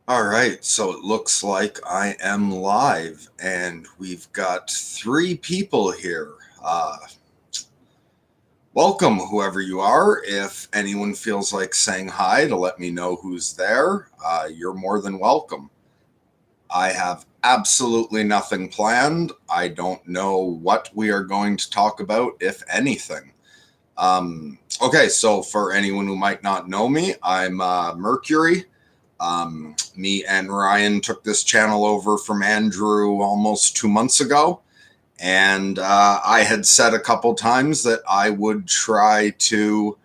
All right, so it looks like I am live, and we've got three people here. Welcome, whoever you are. If anyone feels like saying hi to let me know who's there, you're more than welcome. I have absolutely nothing planned. I don't know what we are going to talk about, if anything. Okay, so for anyone who might not know me, I'm Mercury. Me and Ryan took this channel over from Andrew almost 2 months ago. And I had said a couple times that I would try to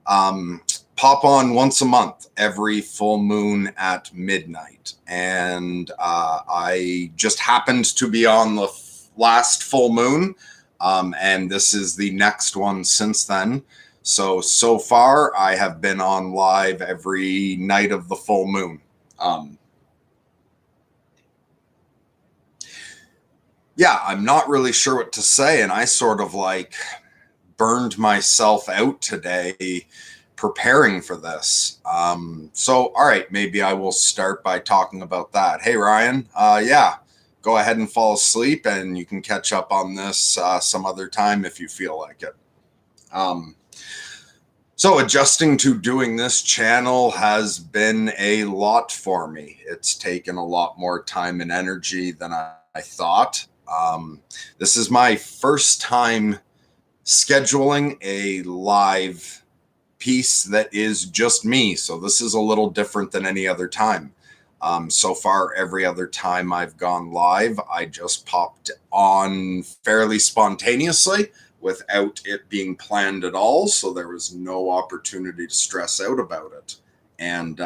um, pop on once a month, every full moon at midnight. And I just happened to be on the last full moon. And this is the next one since then. So far, I have been on live every night of the full moon. Um, yeah, I'm not really sure what to say. And I sort of like burned myself out today preparing for this. All right, maybe I will start by talking about that. Hey, Ryan. Yeah, go ahead and fall asleep, and you can catch up on this some other time if you feel like it. Um, so, adjusting to doing this channel has been a lot for me. It's taken a lot more time and energy than I thought. This is my first time scheduling a live piece that is just me. So this is a little different than any other time. So far, every other time I've gone live, I just popped on fairly spontaneously without it being planned at all. So there was no opportunity to stress out about it. And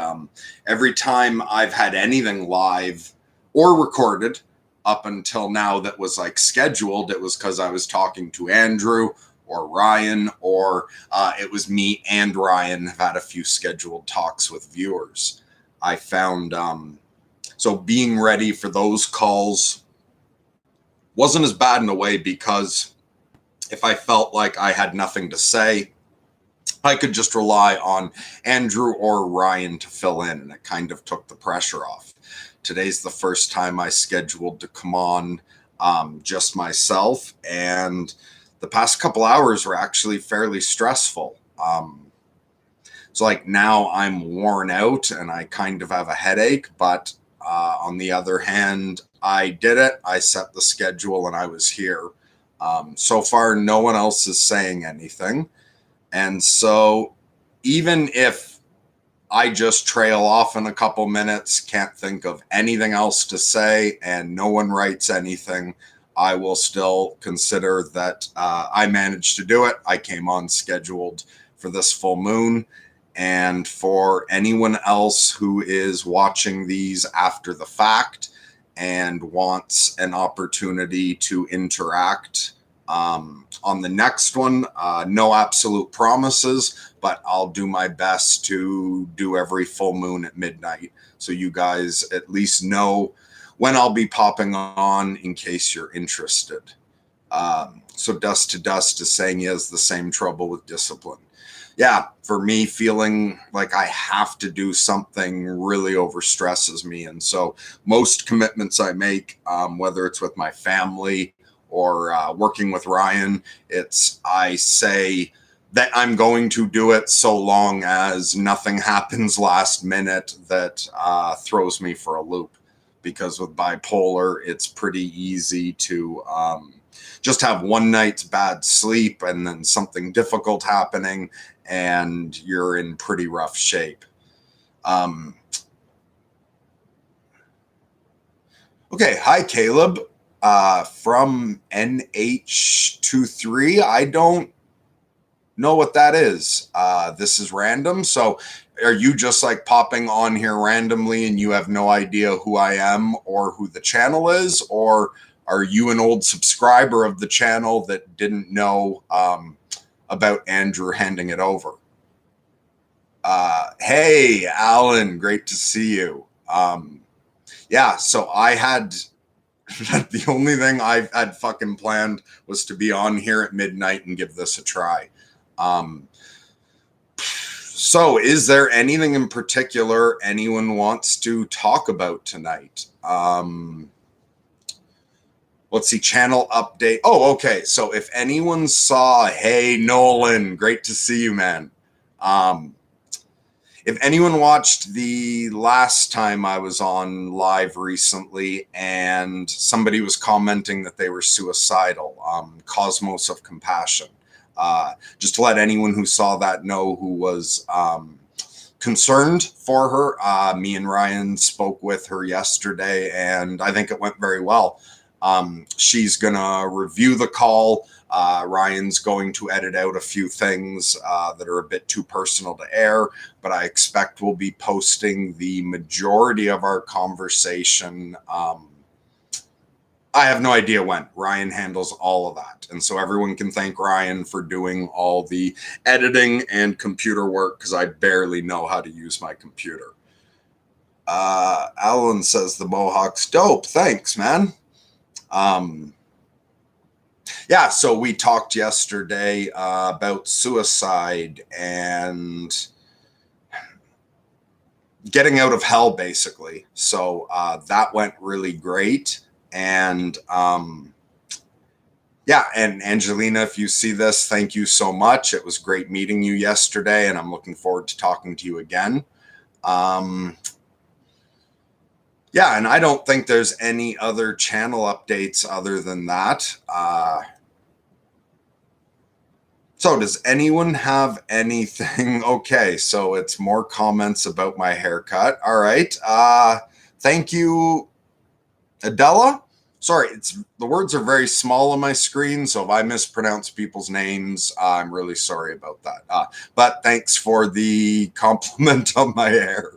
every time I've had anything live or recorded up until now that was like scheduled, it was because I was talking to Andrew or Ryan, or it was me and Ryan have had a few scheduled talks with viewers. I found so being ready for those calls wasn't as bad in a way because if I felt like I had nothing to say, I could just rely on Andrew or Ryan to fill in, and it kind of took the pressure off. Today's the first time I scheduled to come on just myself, and the past couple hours were actually fairly stressful. So, like, now I'm worn out and I kind of have a headache, but on the other hand, I did it. I set the schedule and I was here. So far, no one else is saying anything. And so, even if I just trail off in a couple minutes, can't think of anything else to say, and no one writes anything, I will still consider that I managed to do it. I came on scheduled for this full moon. And for anyone else who is watching these after the fact and wants an opportunity to interact on the next one, no absolute promises, but I'll do my best to do every full moon at midnight. So you guys at least know when I'll be popping on in case you're interested. So Dust to Dust is saying he has the same trouble with discipline. Yeah, for me, feeling like I have to do something really overstresses me. And so most commitments I make, whether it's with my family or working with Ryan, it's I say that I'm going to do it so long as nothing happens last minute that throws me for a loop. Because with bipolar, it's pretty easy to just have one night's bad sleep and then something difficult happening, and you're in pretty rough shape. Um, okay, hi, Caleb. From NH23. I don't know what that is. This is random. So are you just like popping on here randomly and you have no idea who I am or who the channel is? Or are you an old subscriber of the channel that didn't know about Andrew handing it over? Hey, Alan, great to see you. Yeah, so I had the only thing I've had fucking planned was to be on here at midnight and give this a try. Um, So, is there anything in particular anyone wants to talk about tonight? Let's see, channel update. Oh, okay. So, if anyone saw, hey, Nolan, great to see you, man. If anyone watched the last time I was on live recently and somebody was commenting that they were suicidal, Cosmos of Compassion. Just to let anyone who saw that know who was concerned for her. Me and Ryan spoke with her yesterday, and I think it went very well. She's going to review the call. Ryan's going to edit out a few things that are a bit too personal to air, but I expect we'll be posting the majority of our conversation. I have no idea when. Ryan handles all of that. And so everyone can thank Ryan for doing all the editing and computer work, because I barely know how to use my computer. Alan says the Mohawk's dope. Thanks, man. Yeah, so we talked yesterday about suicide and getting out of hell, basically. So that went really great. And yeah, and Angelina, if you see this, thank you so much. It was great meeting you yesterday, and I'm looking forward to talking to you again. Yeah, and I don't think there's any other channel updates other than that. So does anyone have anything? Okay, so it's more comments about my haircut. All right. Thank you, Adela. Sorry, the words are very small on my screen, so if I mispronounce people's names, I'm really sorry about that. But thanks for the compliment on my hair.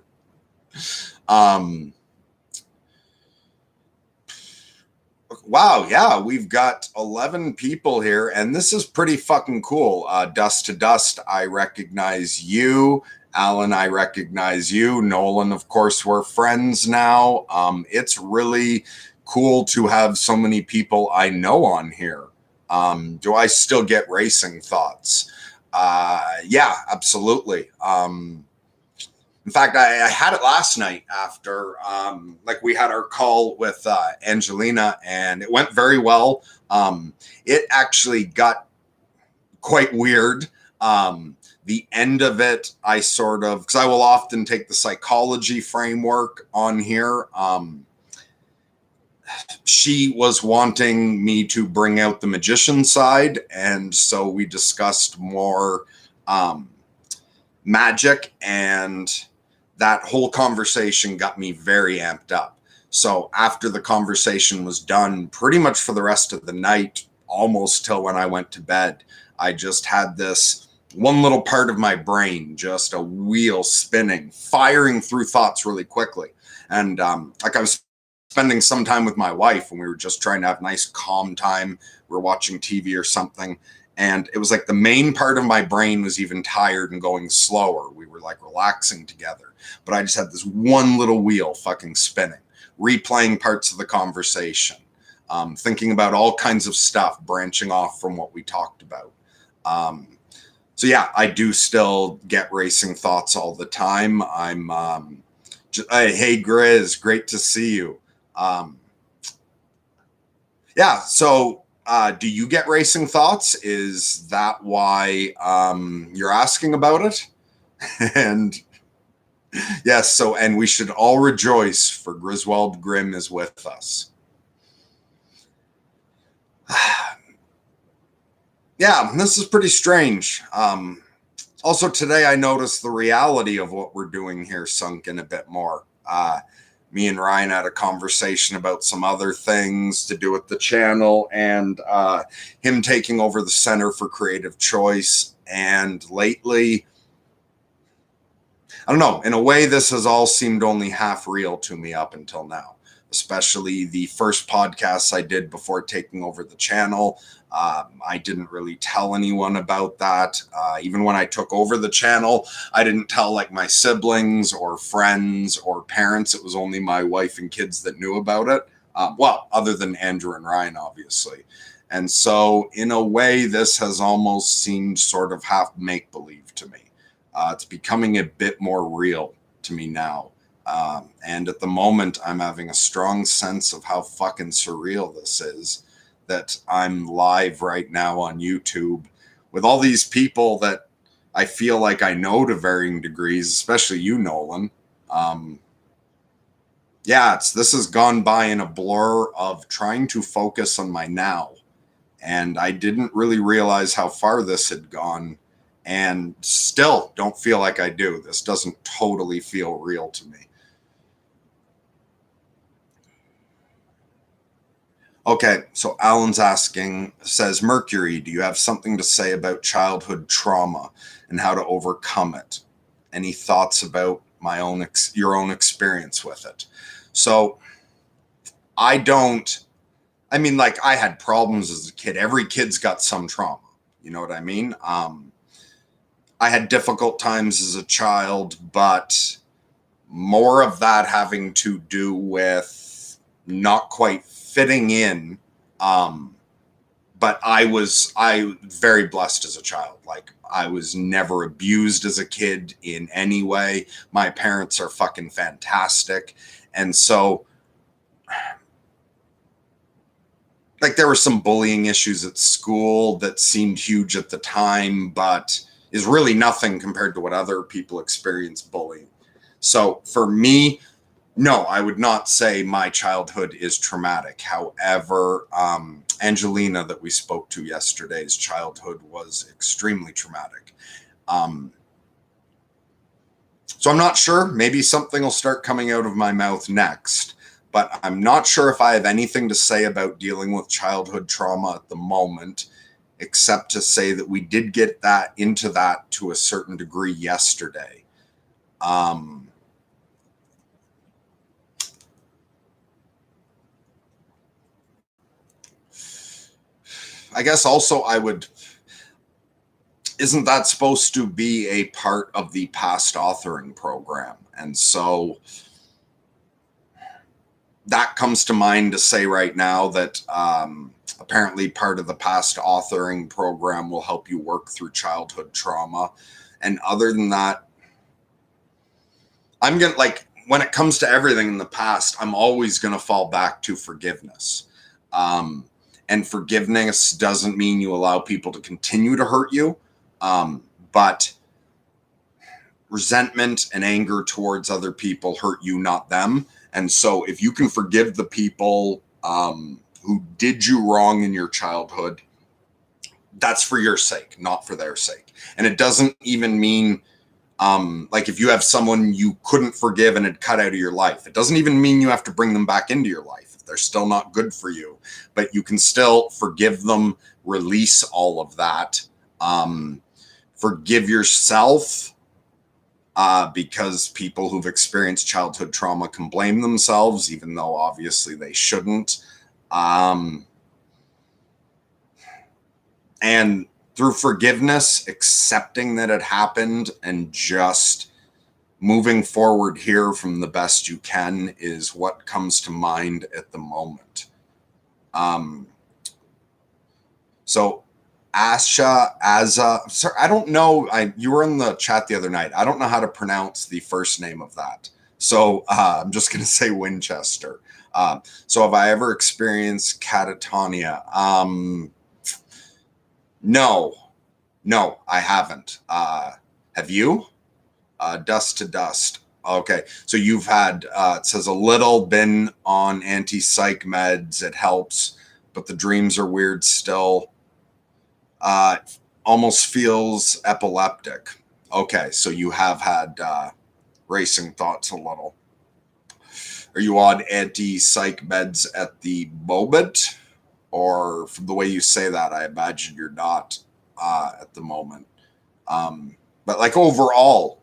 Wow, yeah, we've got 11 people here, and this is pretty fucking cool. Dust to Dust, I recognize you. Alan, I recognize you. Nolan, of course, we're friends now. It's really cool to have so many people I know on here. Do I still get racing thoughts? Yeah, absolutely. In fact, I had it last night after, we had our call with Angelina, and it went very well. It actually got quite weird. The end of it, I sort of, because I will often take the psychology framework on here. She was wanting me to bring out the magician side, and so we discussed more magic, and that whole conversation got me very amped up. So after the conversation was done, pretty much for the rest of the night, almost till when I went to bed, I just had this one little part of my brain, just a wheel spinning, firing through thoughts really quickly. And I was spending some time with my wife, and we were just trying to have nice calm time. We were watching TV or something. And it was like the main part of my brain was even tired and going slower. We were like relaxing together. But I just had this one little wheel fucking spinning, replaying parts of the conversation, thinking about all kinds of stuff, branching off from what we talked about. So yeah, I do still get racing thoughts all the time. I'm hey, Grizz, great to see you. Yeah, so do you get racing thoughts? Is that why you're asking about it? And yes, so, and we should all rejoice, for Griswold Grimm is with us. Yeah, this is pretty strange. Also today I noticed the reality of what we're doing here sunk in a bit more. Me and Ryan had a conversation about some other things to do with the channel, and him taking over the Center for Creative Choice. And lately, I don't know, in a way, this has all seemed only half real to me up until now, especially the first podcasts I did before taking over the channel. I didn't really tell anyone about that. Even when I took over the channel, I didn't tell like my siblings or friends or parents. It was only my wife and kids that knew about it. Well, other than Andrew and Ryan, obviously. And so in a way, this has almost seemed sort of half make-believe to me. It's becoming a bit more real to me now. And at the moment, I'm having a strong sense of how fucking surreal this is, that I'm live right now on YouTube with all these people that I feel like I know to varying degrees, especially you, Nolan. Yeah, this has gone by in a blur of trying to focus on my now. And I didn't really realize how far this had gone, and still don't feel like I do. This doesn't totally feel real to me. Okay, so Alan's asking, says, Mercury, do you have something to say about childhood trauma and how to overcome it? Any thoughts about your own experience with it? So I don't, I mean, like, I had problems as a kid. Every kid's got some trauma. You know what I mean? I had difficult times as a child, but more of that having to do with not quite fitting in. But I was very blessed as a child. Like, I was never abused as a kid in any way. My parents are fucking fantastic. And so, like, there were some bullying issues at school that seemed huge at the time, but is really nothing compared to what other people experience bullying. So for me, no, I would not say my childhood is traumatic. However, Angelina, that we spoke to yesterday's childhood was extremely traumatic. So I'm not sure. Maybe something will start coming out of my mouth next, but I'm not sure if I have anything to say about dealing with childhood trauma at the moment, except to say that we did get that into that to a certain degree yesterday. I guess also isn't that supposed to be a part of the past authoring program? And so that comes to mind to say right now that apparently part of the past authoring program will help you work through childhood trauma. And other than that, I'm going to, like, when it comes to everything in the past, I'm always going to fall back to forgiveness. And forgiveness doesn't mean you allow people to continue to hurt you. But resentment and anger towards other people hurt you, not them. And so if you can forgive the people who did you wrong in your childhood, that's for your sake, not for their sake. And it doesn't even mean like if you have someone you couldn't forgive and had cut out of your life, it doesn't even mean you have to bring them back into your life if they're still not good for you. But you can still forgive them, release all of that. Forgive yourself, because people who've experienced childhood trauma can blame themselves, even though obviously they shouldn't. And through forgiveness, accepting that it happened and just moving forward here from the best you can is what comes to mind at the moment. So sorry, I don't know. You were in the chat the other night. I don't know how to pronounce the first name of that. So I'm just going to say Winchester. So have I ever experienced catatonia? No, I haven't. Have you? Dust to dust. Okay. So you've had, it says a little, been on anti-psych meds. It helps, but the dreams are weird still. Almost feels epileptic. Okay. So you have had racing thoughts a little. Are you on anti-psych meds at the moment? Or from the way you say that, I imagine you're not at the moment. But like overall,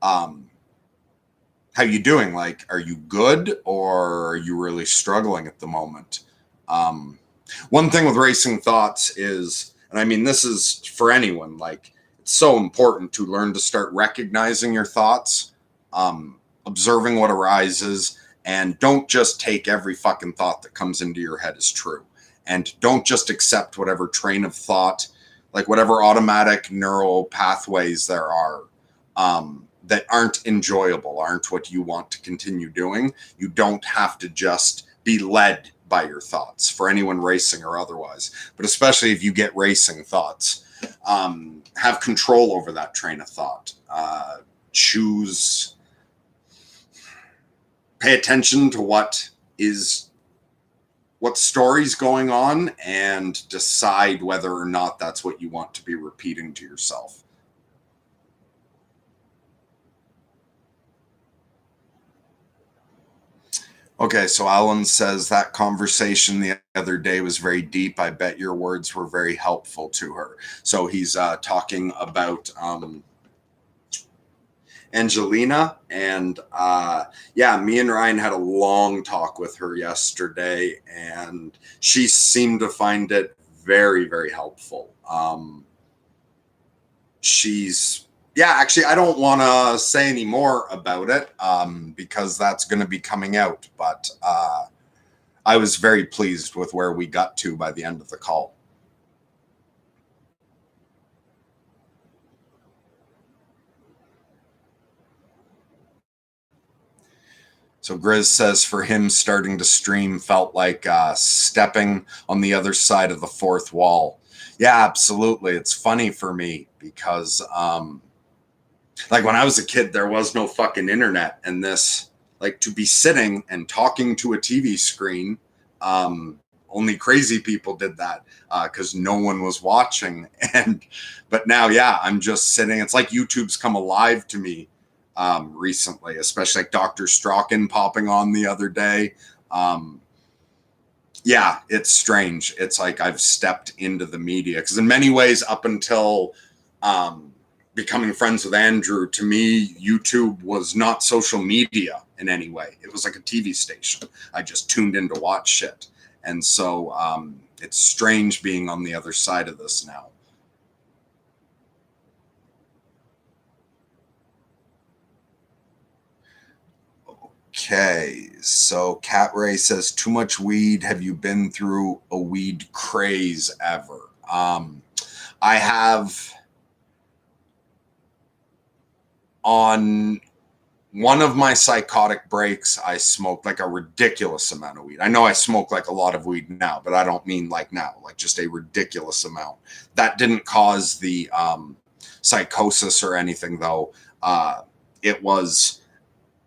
how you doing? Like, are you good or are you really struggling at the moment? One thing with racing thoughts is, and I mean, this is for anyone, like, it's so important to learn to start recognizing your thoughts, observing what arises, and don't just take every fucking thought that comes into your head as true. And don't just accept whatever train of thought, like whatever automatic neural pathways there are. that aren't enjoyable, aren't what you want to continue doing. You don't have to just be led by your thoughts for anyone racing or otherwise, but especially if you get racing thoughts, have control over that train of thought. Choose, pay attention to what story's going on and decide whether or not that's what you want to be repeating to yourself. Okay, so Alan says that conversation the other day was very deep. I bet your words were very helpful to her. So he's talking about Angelina, and yeah, me and Ryan had a long talk with her yesterday, and she seemed to find it very, very helpful. She's Yeah, actually, I don't want to say any more about it because that's going to be coming out, but I was very pleased with where we got to by the end of the call. So Grizz says for him, starting to stream felt like stepping on the other side of the fourth wall. Yeah, absolutely. It's funny for me because like when I was a kid, there was no fucking internet, and this, like, to be sitting and talking to a TV screen, only crazy people did that because no one was watching. But now, yeah, I'm just sitting. It's like YouTube's come alive to me recently, especially like Dr. Strachan popping on the other day. Yeah, it's strange. It's like I've stepped into the media because in many ways, up until becoming friends with Andrew, to me, YouTube was not social media in any way. It was like a TV station. I just tuned in to watch shit. And so it's strange being on the other side of this now. Okay, so Cat Ray says, too much weed. Have you been through a weed craze ever? I have. On one of my psychotic breaks, I smoked like a ridiculous amount of weed. I know I smoke like a lot of weed now, but I don't mean like now, like just a ridiculous amount. That didn't cause the psychosis or anything, though. It was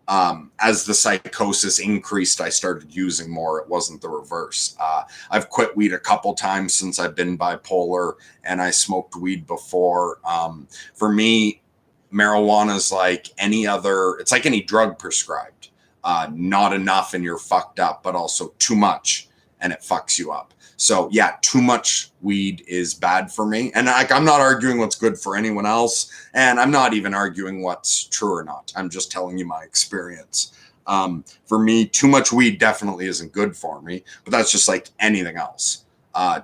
as the psychosis increased, I started using more. It wasn't the reverse. I've quit weed a couple times since I've been bipolar, and I smoked weed before. For me, marijuana is like any other, it's like any drug prescribed. Not enough and you're fucked up, but also too much and it fucks you up. So yeah, too much weed is bad for me. And I'm not arguing what's good for anyone else. And I'm not even arguing what's true or not. I'm just telling you my experience. For me, too much weed definitely isn't good for me, but that's just like anything else.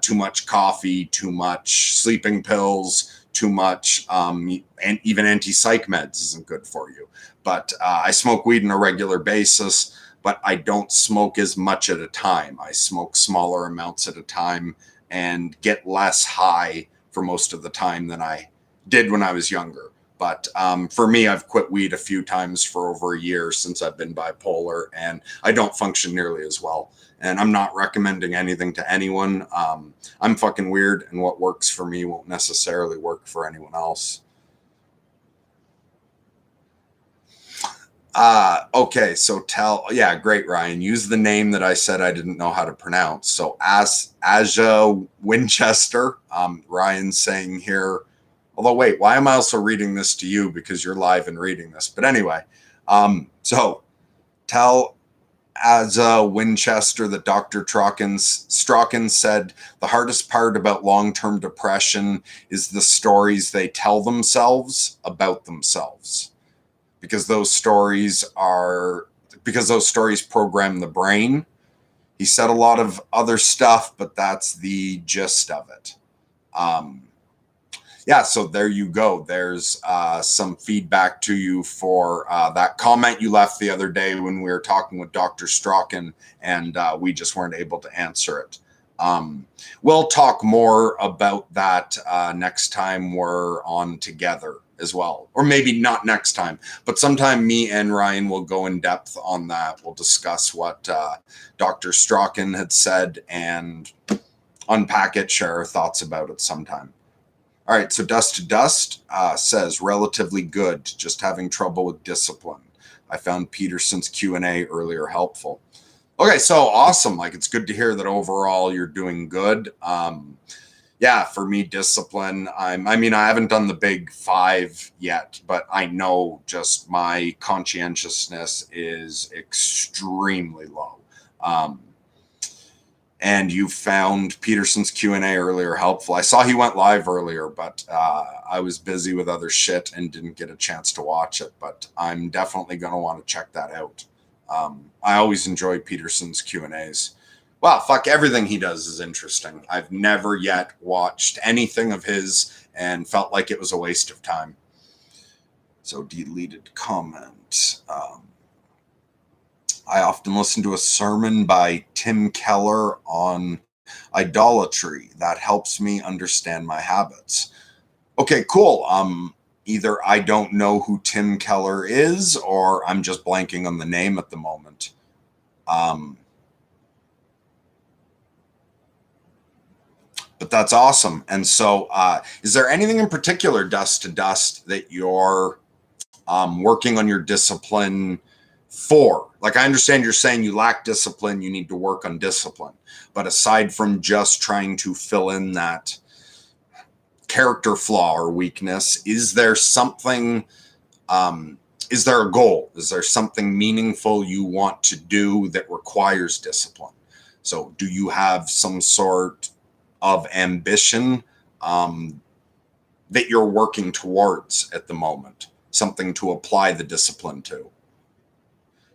Too much coffee, too much sleeping pills, too much, and even anti-psych meds isn't good for you. But I smoke weed on a regular basis, but I don't smoke as much at a time. I smoke smaller amounts at a time and get less high for most of the time than I did when I was younger. But for me, I've quit weed a few times for over a year since I've been bipolar, and I don't function nearly as well. And I'm not recommending anything to anyone. I'm fucking weird, and what works for me won't necessarily work for anyone else. Okay, so yeah, great, Ryan. Use the name that I said I didn't know how to pronounce. So Aja Winchester. Ryan's saying here, although wait, why am I also reading this to you? Because you're live and reading this. But anyway, so tell Aja Winchester that Dr. Strachan said the hardest part about long-term depression is the stories they tell themselves about themselves, because those stories program the brain. He said a lot of other stuff, but that's the gist of it. Yeah, so there you go. There's some feedback to you for that comment you left the other day when we were talking with Dr. Strachan, and we just weren't able to answer it. We'll talk more about that next time we're on together as well. Or maybe not next time, but sometime me and Ryan will go in depth on that. We'll discuss what Dr. Strachan had said and unpack it, share our thoughts about it sometime. All right, so Dust to Dust says, relatively good, just having trouble with discipline. I found Peterson's Q&A earlier helpful. Okay, so awesome. Like, it's good to hear that overall you're doing good. Yeah, for me, discipline, I haven't done the big 5 yet, but I know just my conscientiousness is extremely low. And you found Peterson's Q&A earlier helpful. I saw he went live earlier, but I was busy with other shit and didn't get a chance to watch it, but I'm definitely going to want to check that out. I always enjoy Peterson's Q&As. Well, fuck, everything he does is interesting. I've never yet watched anything of his and felt like it was a waste of time. So, deleted comment. I often listen to a sermon by Tim Keller on idolatry. That helps me understand my habits. Okay, cool. Either I don't know who Tim Keller is, or I'm just blanking on the name at the moment. But that's awesome. And so, is there anything in particular, Dust to Dust, that you're working on your discipline for? Like, I understand you're saying you lack discipline, you need to work on discipline. But aside from just trying to fill in that character flaw or weakness, is there something, is there a goal? Is there something meaningful you want to do that requires discipline? So do you have some sort of ambition that you're working towards at the moment? Something to apply the discipline to?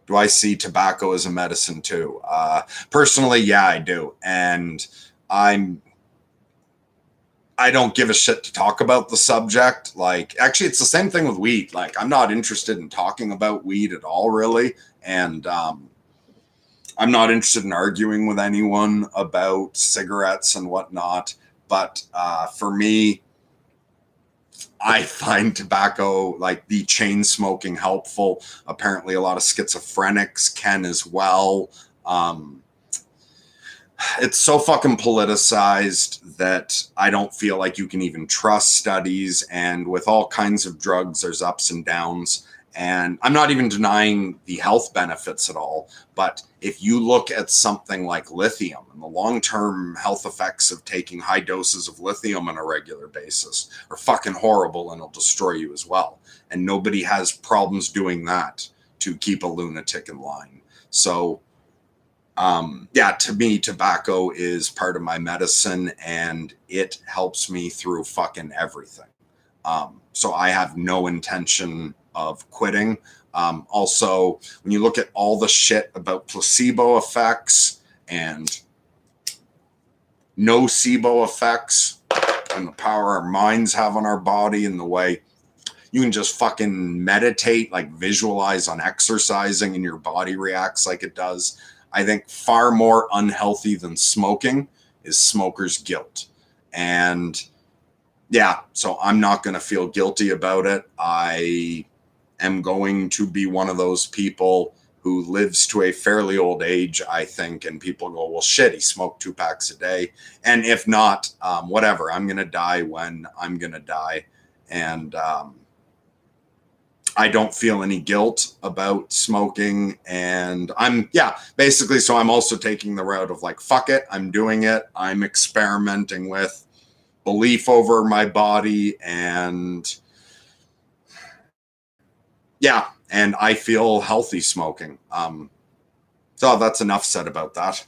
Do I see tobacco as a medicine too? Personally, yeah, I do. And I don't give a shit to talk about the subject. Like, actually, it's the same thing with weed. Like, I'm not interested in talking about weed at all, really. And I'm not interested in arguing with anyone about cigarettes and whatnot. But for me, I find tobacco, like the chain smoking, helpful. Apparently, a lot of schizophrenics can as well. It's so fucking politicized that I don't feel like you can even trust studies. And with all kinds of drugs, there's ups and downs. And I'm not even denying the health benefits at all. But if you look at something like lithium and the long-term health effects of taking high doses of lithium on a regular basis are fucking horrible, and it'll destroy you as well. And nobody has problems doing that to keep a lunatic in line. So, yeah, to me, tobacco is part of my medicine, and it helps me through fucking everything. So I have no intention of quitting. Also, when you look at all the shit about placebo effects and nocebo effects and the power our minds have on our body and the way you can just fucking meditate, like visualize on exercising and your body reacts like it does. I think far more unhealthy than smoking is smoker's guilt. And yeah, so I'm not going to feel guilty about it. I am going to be one of those people who lives to a fairly old age, I think, and people go, well, shit, he smoked 2 packs a day. And if not, whatever, I'm going to die when I'm going to die. And I don't feel any guilt about smoking. And basically, so I'm also taking the route of like, fuck it, I'm doing it. I'm experimenting with belief over my body, and yeah, and I feel healthy smoking. So that's enough said about that.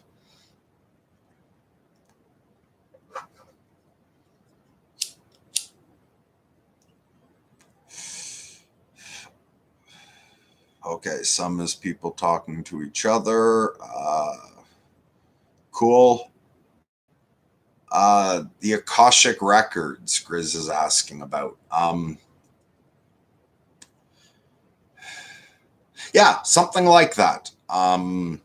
Okay, some is people talking to each other. Cool. The Akashic Records, Grizz is asking about. Yeah, something like that. I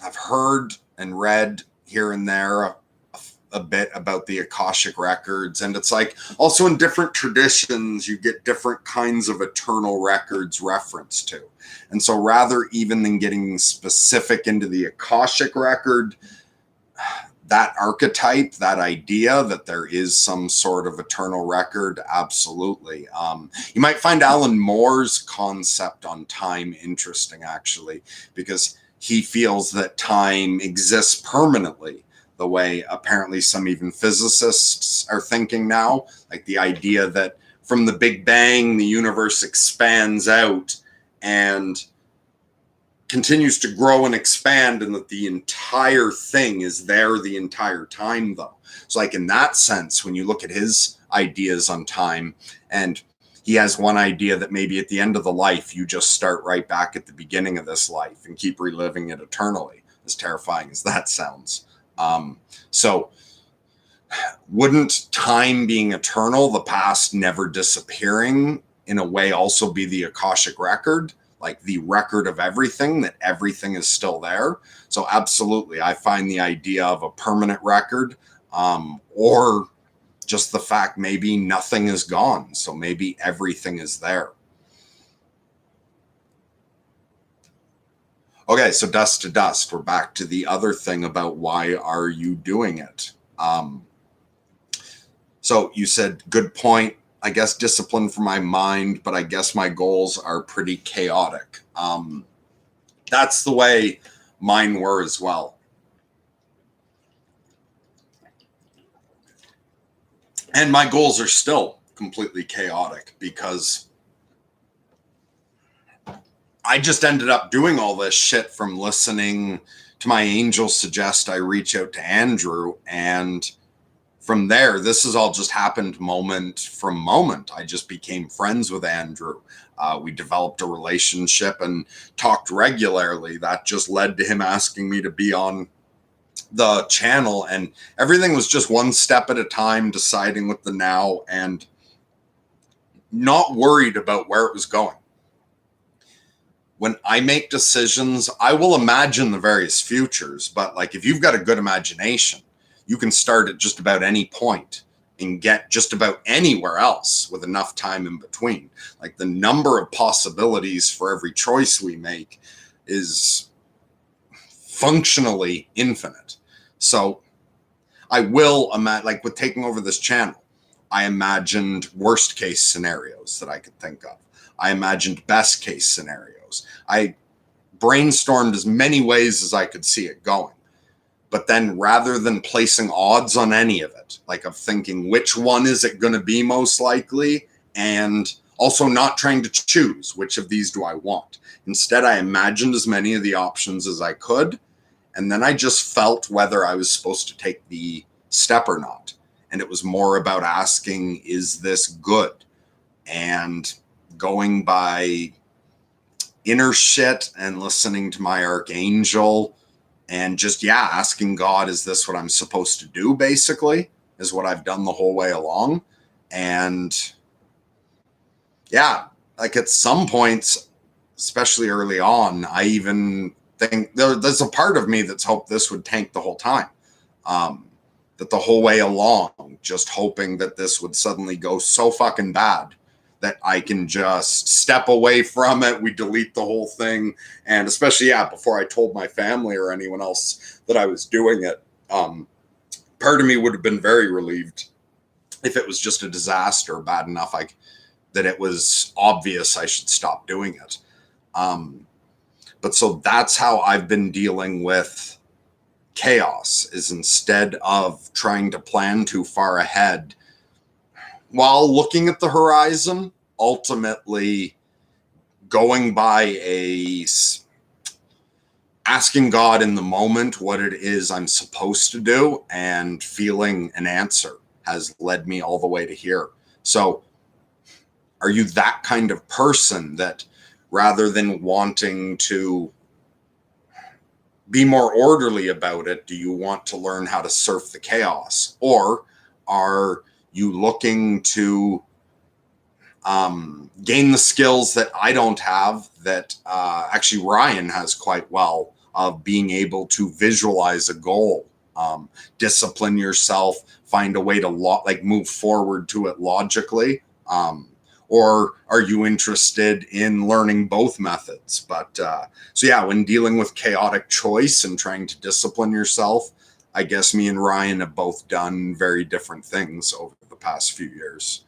I've heard and read here and there a bit about the Akashic records, and it's like also in different traditions you get different kinds of eternal records referenced to. And so rather even than getting specific into the Akashic record, that archetype, that idea that there is some sort of eternal record, absolutely. You might find Alan Moore's concept on time interesting, actually, because he feels that time exists permanently, the way apparently some even physicists are thinking now, like the idea that from the Big Bang, the universe expands out and continues to grow and expand, and that the entire thing is there the entire time, though. So like in that sense, when you look at his ideas on time, and he has one idea that maybe at the end of the life, you just start right back at the beginning of this life and keep reliving it eternally, as terrifying as that sounds. So wouldn't time being eternal, the past never disappearing, in a way also be the Akashic record? Like the record of everything, that everything is still there. So absolutely, I find the idea of a permanent record, or just the fact maybe nothing is gone. So maybe everything is there. Okay, so dust to dust. We're back to the other thing about why are you doing it? So you said, good point. I guess discipline for my mind, but I guess my goals are pretty chaotic. That's the way mine were as well. And my goals are still completely chaotic because I just ended up doing all this shit from listening to my angels suggest I reach out to Andrew, and from there, this has all just happened moment from moment. I just became friends with Andrew. We developed a relationship and talked regularly. That just led to him asking me to be on the channel, and everything was just one step at a time, deciding with the now and not worried about where it was going. When I make decisions, I will imagine the various futures, but like if you've got a good imagination, you can start at just about any point and get just about anywhere else with enough time in between. Like the number of possibilities for every choice we make is functionally infinite. So I will imagine, like with taking over this channel, I imagined worst case scenarios that I could think of. I imagined best case scenarios. I brainstormed as many ways as I could see it going. But then rather than placing odds on any of it, like of thinking which one is it going to be most likely, and also not trying to choose which of these do I want. Instead, I imagined as many of the options as I could, and then I just felt whether I was supposed to take the step or not. And it was more about asking, is this good? And going by inner shit and listening to my archangel and just, asking God, is this what I'm supposed to do, basically, is what I've done the whole way along. And like at some points, especially early on, I even think there's a part of me that's hoped this would tank the whole time. That the whole way along, just hoping that this would suddenly go so fucking bad that I can just step away from it. We delete the whole thing. And especially, before I told my family or anyone else that I was doing it, part of me would have been very relieved if it was just a disaster bad enough that it was obvious I should stop doing it. But so that's how I've been dealing with chaos, is instead of trying to plan too far ahead, while looking at the horizon, ultimately going by asking God in the moment what it is I'm supposed to do, and feeling an answer has led me all the way to here. So are you that kind of person that rather than wanting to be more orderly about it, do you want to learn how to surf the chaos? Or are you looking to gain the skills that I don't have, that actually Ryan has quite well of being able to visualize a goal, discipline yourself, find a way to move forward to it logically. Or are you interested in learning both methods? But so yeah, when dealing with chaotic choice and trying to discipline yourself, I guess me and Ryan have both done very different things over the past few years.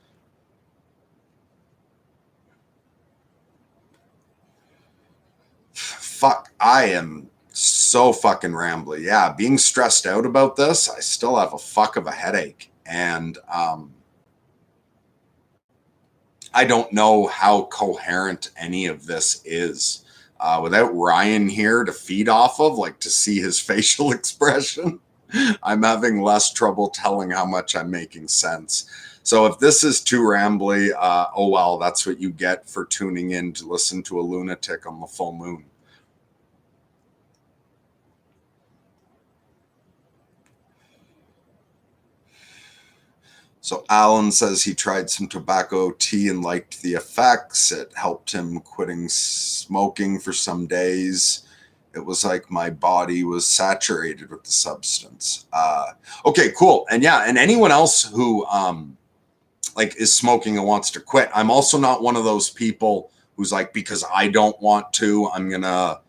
Fuck, I am so fucking rambly. Yeah, being stressed out about this, I still have a fuck of a headache. And I don't know how coherent any of this is. Without Ryan here to feed off of, like to see his facial expression, I'm having less trouble telling how much I'm making sense. So if this is too rambly, oh well, that's what you get for tuning in to listen to a lunatic on the full moon. So Alan says he tried some tobacco tea and liked the effects. It helped him quitting smoking for some days. It was like my body was saturated with the substance. Okay, cool. And yeah, and anyone else who like is smoking and wants to quit, I'm also not one of those people who's like, because I don't want to, I'm gonna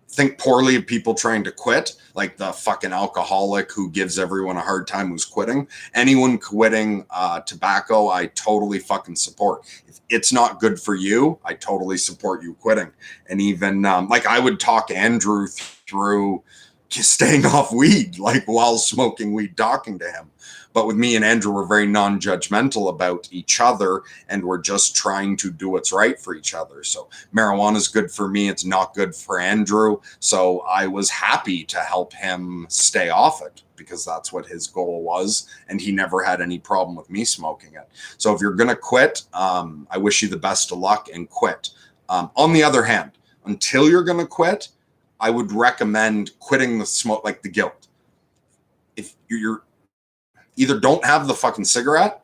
think poorly of people trying to quit, like the fucking alcoholic who gives everyone a hard time who's quitting. Anyone quitting tobacco, I totally fucking support. If it's not good for you, I totally support you quitting. And even like I would talk Andrew through staying off weed, like while smoking weed, talking to him. But with me and Andrew, we're very non-judgmental about each other, and we're just trying to do what's right for each other. So marijuana is good for me. It's not good for Andrew. So I was happy to help him stay off it because that's what his goal was. And he never had any problem with me smoking it. So if you're going to quit, I wish you the best of luck and quit. On the other hand, until you're going to quit, I would recommend quitting the smoke, like the guilt. If you're either don't have the fucking cigarette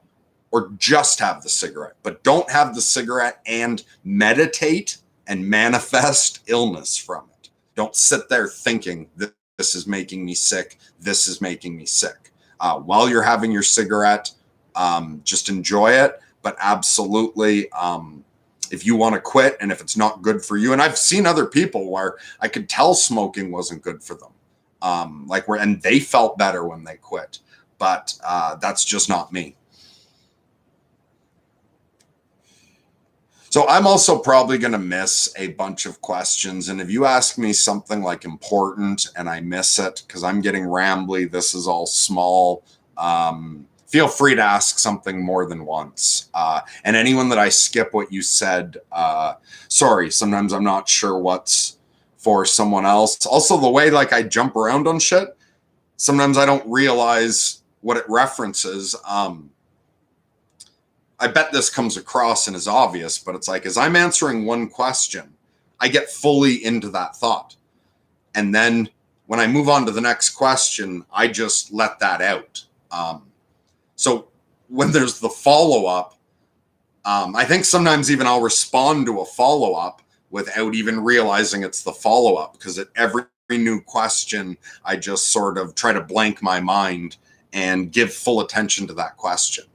or just have the cigarette, but don't have the cigarette and meditate and manifest illness from it. Don't sit there thinking that this is making me sick. This is making me sick. While you're having your cigarette, just enjoy it. But absolutely, if you want to quit and if it's not good for you, and I've seen other people where I could tell smoking wasn't good for them, and they felt better when they quit. But that's just not me. So I'm also probably going to miss a bunch of questions. And if you ask me something like important and I miss it because I'm getting rambly, this is all small, feel free to ask something more than once. And anyone that I skip what you said, sorry, sometimes I'm not sure what's for someone else. Also, the way like I jump around on shit, sometimes I don't realize what it references. I bet this comes across and is obvious, but it's like as I'm answering one question, I get fully into that thought. And then when I move on to the next question, I just let that out. So when there's the follow-up, I think sometimes even I'll respond to a follow-up without even realizing it's the follow-up, because at every new question, I just sort of try to blank my mind and give full attention to that question.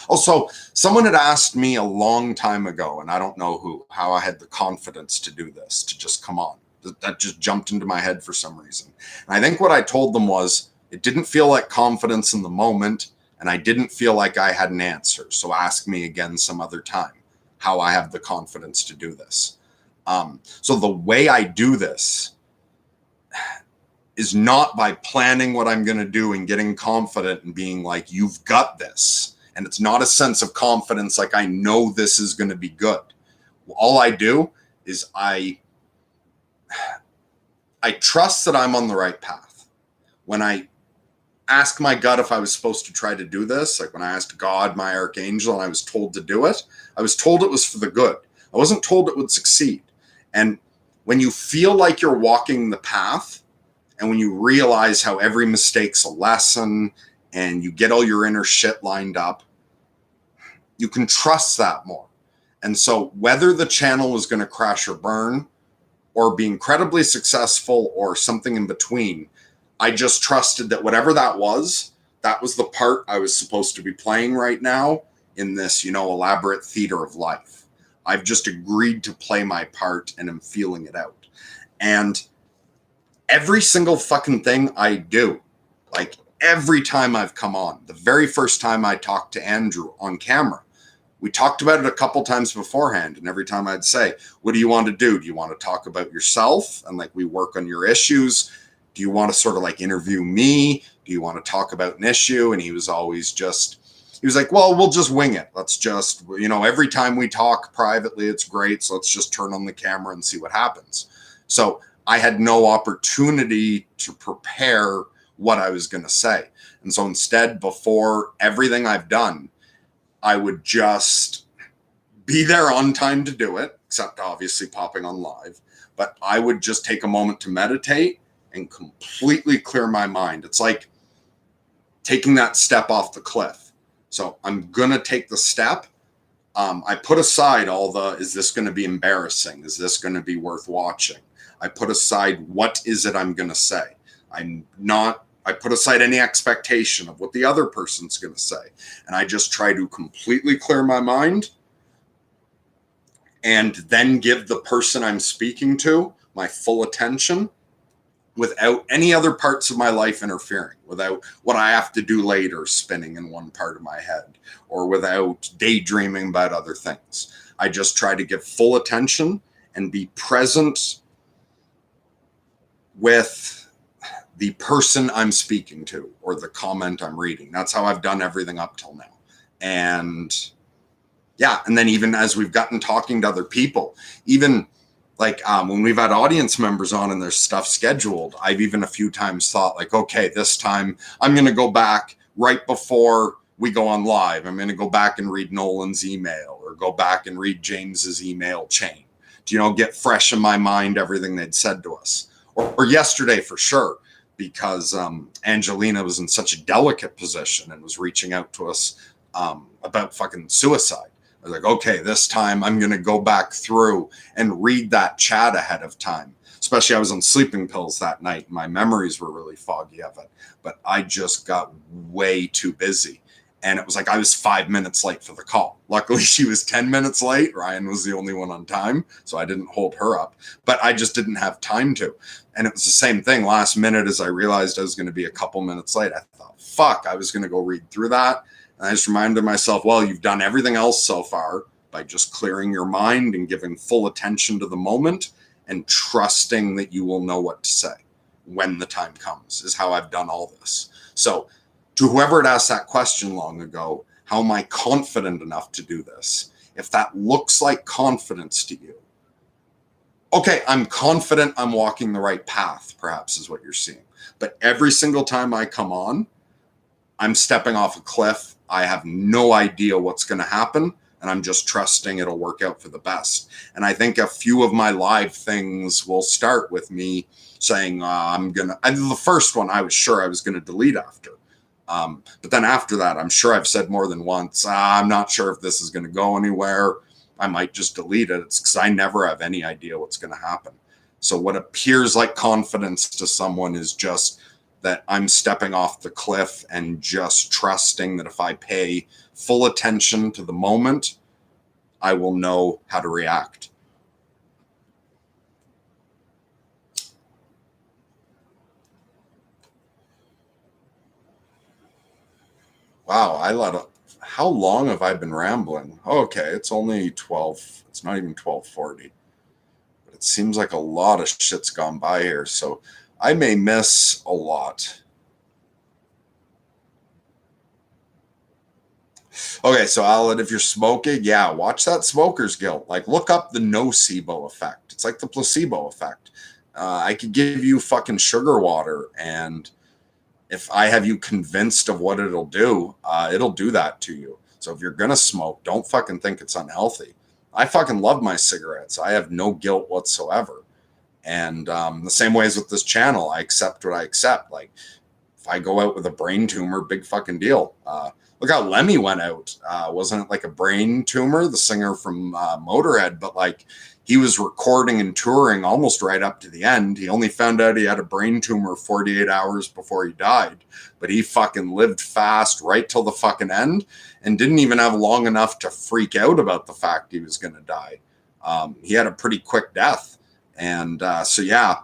Also, someone had asked me a long time ago, and I don't know how I had the confidence to do this, to just come on. That just jumped into my head for some reason. And I think what I told them was, it didn't feel like confidence in the moment, and I didn't feel like I had an answer. So ask me again some other time how I have the confidence to do this. So the way I do this is not by planning what I'm going to do and getting confident and being like, you've got this. And it's not a sense of confidence like I know this is going to be good. All I do is I trust that I'm on the right path. When I ask my gut if I was supposed to try to do this, like when I asked God, my archangel, and I was told to do it, I was told it was for the good. I wasn't told it would succeed. And when you feel like you're walking the path, and when you realize how every mistake's a lesson and you get all your inner shit lined up, you can trust that more. And so whether the channel was going to crash or burn, or be incredibly successful or something in between. I just trusted that whatever that was the part I was supposed to be playing right now in this, elaborate theater of life. I've just agreed to play my part and am feeling it out. And every single fucking thing I do, like every time I've come on, the very first time I talked to Andrew on camera, we talked about it a couple times beforehand. And every time I'd say, what do you want to do? Do you want to talk about yourself? And like, we work on your issues. Do you want to sort of like interview me? Do you want to talk about an issue? And he was always he was like, well, we'll just wing it. Let's just, every time we talk privately, it's great. So let's just turn on the camera and see what happens. So I had no opportunity to prepare what I was going to say. And so instead, before everything I've done, I would just be there on time to do it, except obviously popping on live. But I would just take a moment to meditate and completely clear my mind. It's like taking that step off the cliff. So I'm going to take the step. I put aside is this going to be embarrassing? Is this going to be worth watching? I put aside, what is it I'm going to say? I put aside any expectation of what the other person's going to say. And I just try to completely clear my mind and then give the person I'm speaking to my full attention without any other parts of my life interfering, without what I have to do later spinning in one part of my head, or without daydreaming about other things. I just try to give full attention and be present with the person I'm speaking to or the comment I'm reading. That's how I've done everything up till now. And yeah, and then even as we've gotten talking to other people, even like when we've had audience members on and there's stuff scheduled, I've even a few times thought like, okay, this time I'm going to go back right before we go on live. I'm going to go back and read Nolan's email or go back and read James's email chain to, get fresh in my mind everything they'd said to us. Or yesterday for sure, because Angelina was in such a delicate position and was reaching out to us about fucking suicide. I was like, okay, this time I'm going to go back through and read that chat ahead of time. Especially I was on sleeping pills that night. My memories were really foggy of it, but I just got way too busy. And it was like I was 5 minutes late for the call. Luckily, she was 10 minutes late. Ryan was the only one on time, so I didn't hold her up. But I just didn't have time to. And it was the same thing. Last minute, as I realized I was going to be a couple minutes late, I thought, fuck, I was going to go read through that. And I just reminded myself, well, you've done everything else so far by just clearing your mind and giving full attention to the moment and trusting that you will know what to say when the time comes, is how I've done all this. So to whoever had asked that question long ago, how am I confident enough to do this? If that looks like confidence to you, okay, I'm confident I'm walking the right path, perhaps is what you're seeing. But every single time I come on, I'm stepping off a cliff. I have no idea what's going to happen, and I'm just trusting it'll work out for the best. And I think a few of my live things will start with me saying, the first one I was sure I was going to delete after. But then after that, I'm sure I've said more than once, I'm not sure if this is going to go anywhere. I might just delete it. It's because I never have any idea what's going to happen. So what appears like confidence to someone is just that I'm stepping off the cliff and just trusting that if I pay full attention to the moment, I will know how to react. Wow, how long have I been rambling? Okay, it's only 12. It's not even 12:40. But it seems like a lot of shit's gone by here, so I may miss a lot. Okay, so Alan, if you're smoking, yeah, watch that Smoker's Guilt. Like, look up the nocebo effect. It's like the placebo effect. I could give you fucking sugar water, and if I have you convinced of what it'll do that to you. So if you're going to smoke, don't fucking think it's unhealthy. I fucking love my cigarettes. I have no guilt whatsoever. And the same way as with this channel, I accept what I accept. Like, if I go out with a brain tumor, big fucking deal. Look how Lemmy went out. Wasn't it like a brain tumor, the singer from Motorhead? But like he was recording and touring almost right up to the end. He only found out he had a brain tumor 48 hours before he died. But he fucking lived fast right till the fucking end and didn't even have long enough to freak out about the fact he was going to die. He had a pretty quick death. And so, yeah,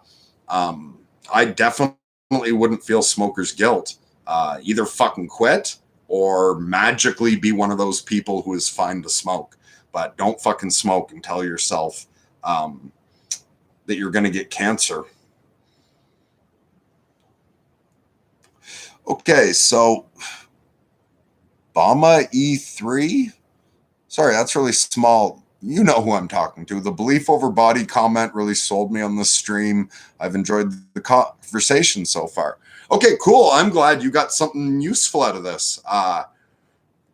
I definitely wouldn't feel smoker's guilt. Either fucking quit or magically be one of those people who is fine to smoke. But don't fucking smoke and tell yourself that you're going to get cancer. Okay, so Bama E3. Sorry, that's really small. You know who I'm talking to. The belief over body comment really sold me on this stream. I've enjoyed the conversation so far. Okay, cool. I'm glad you got something useful out of this. I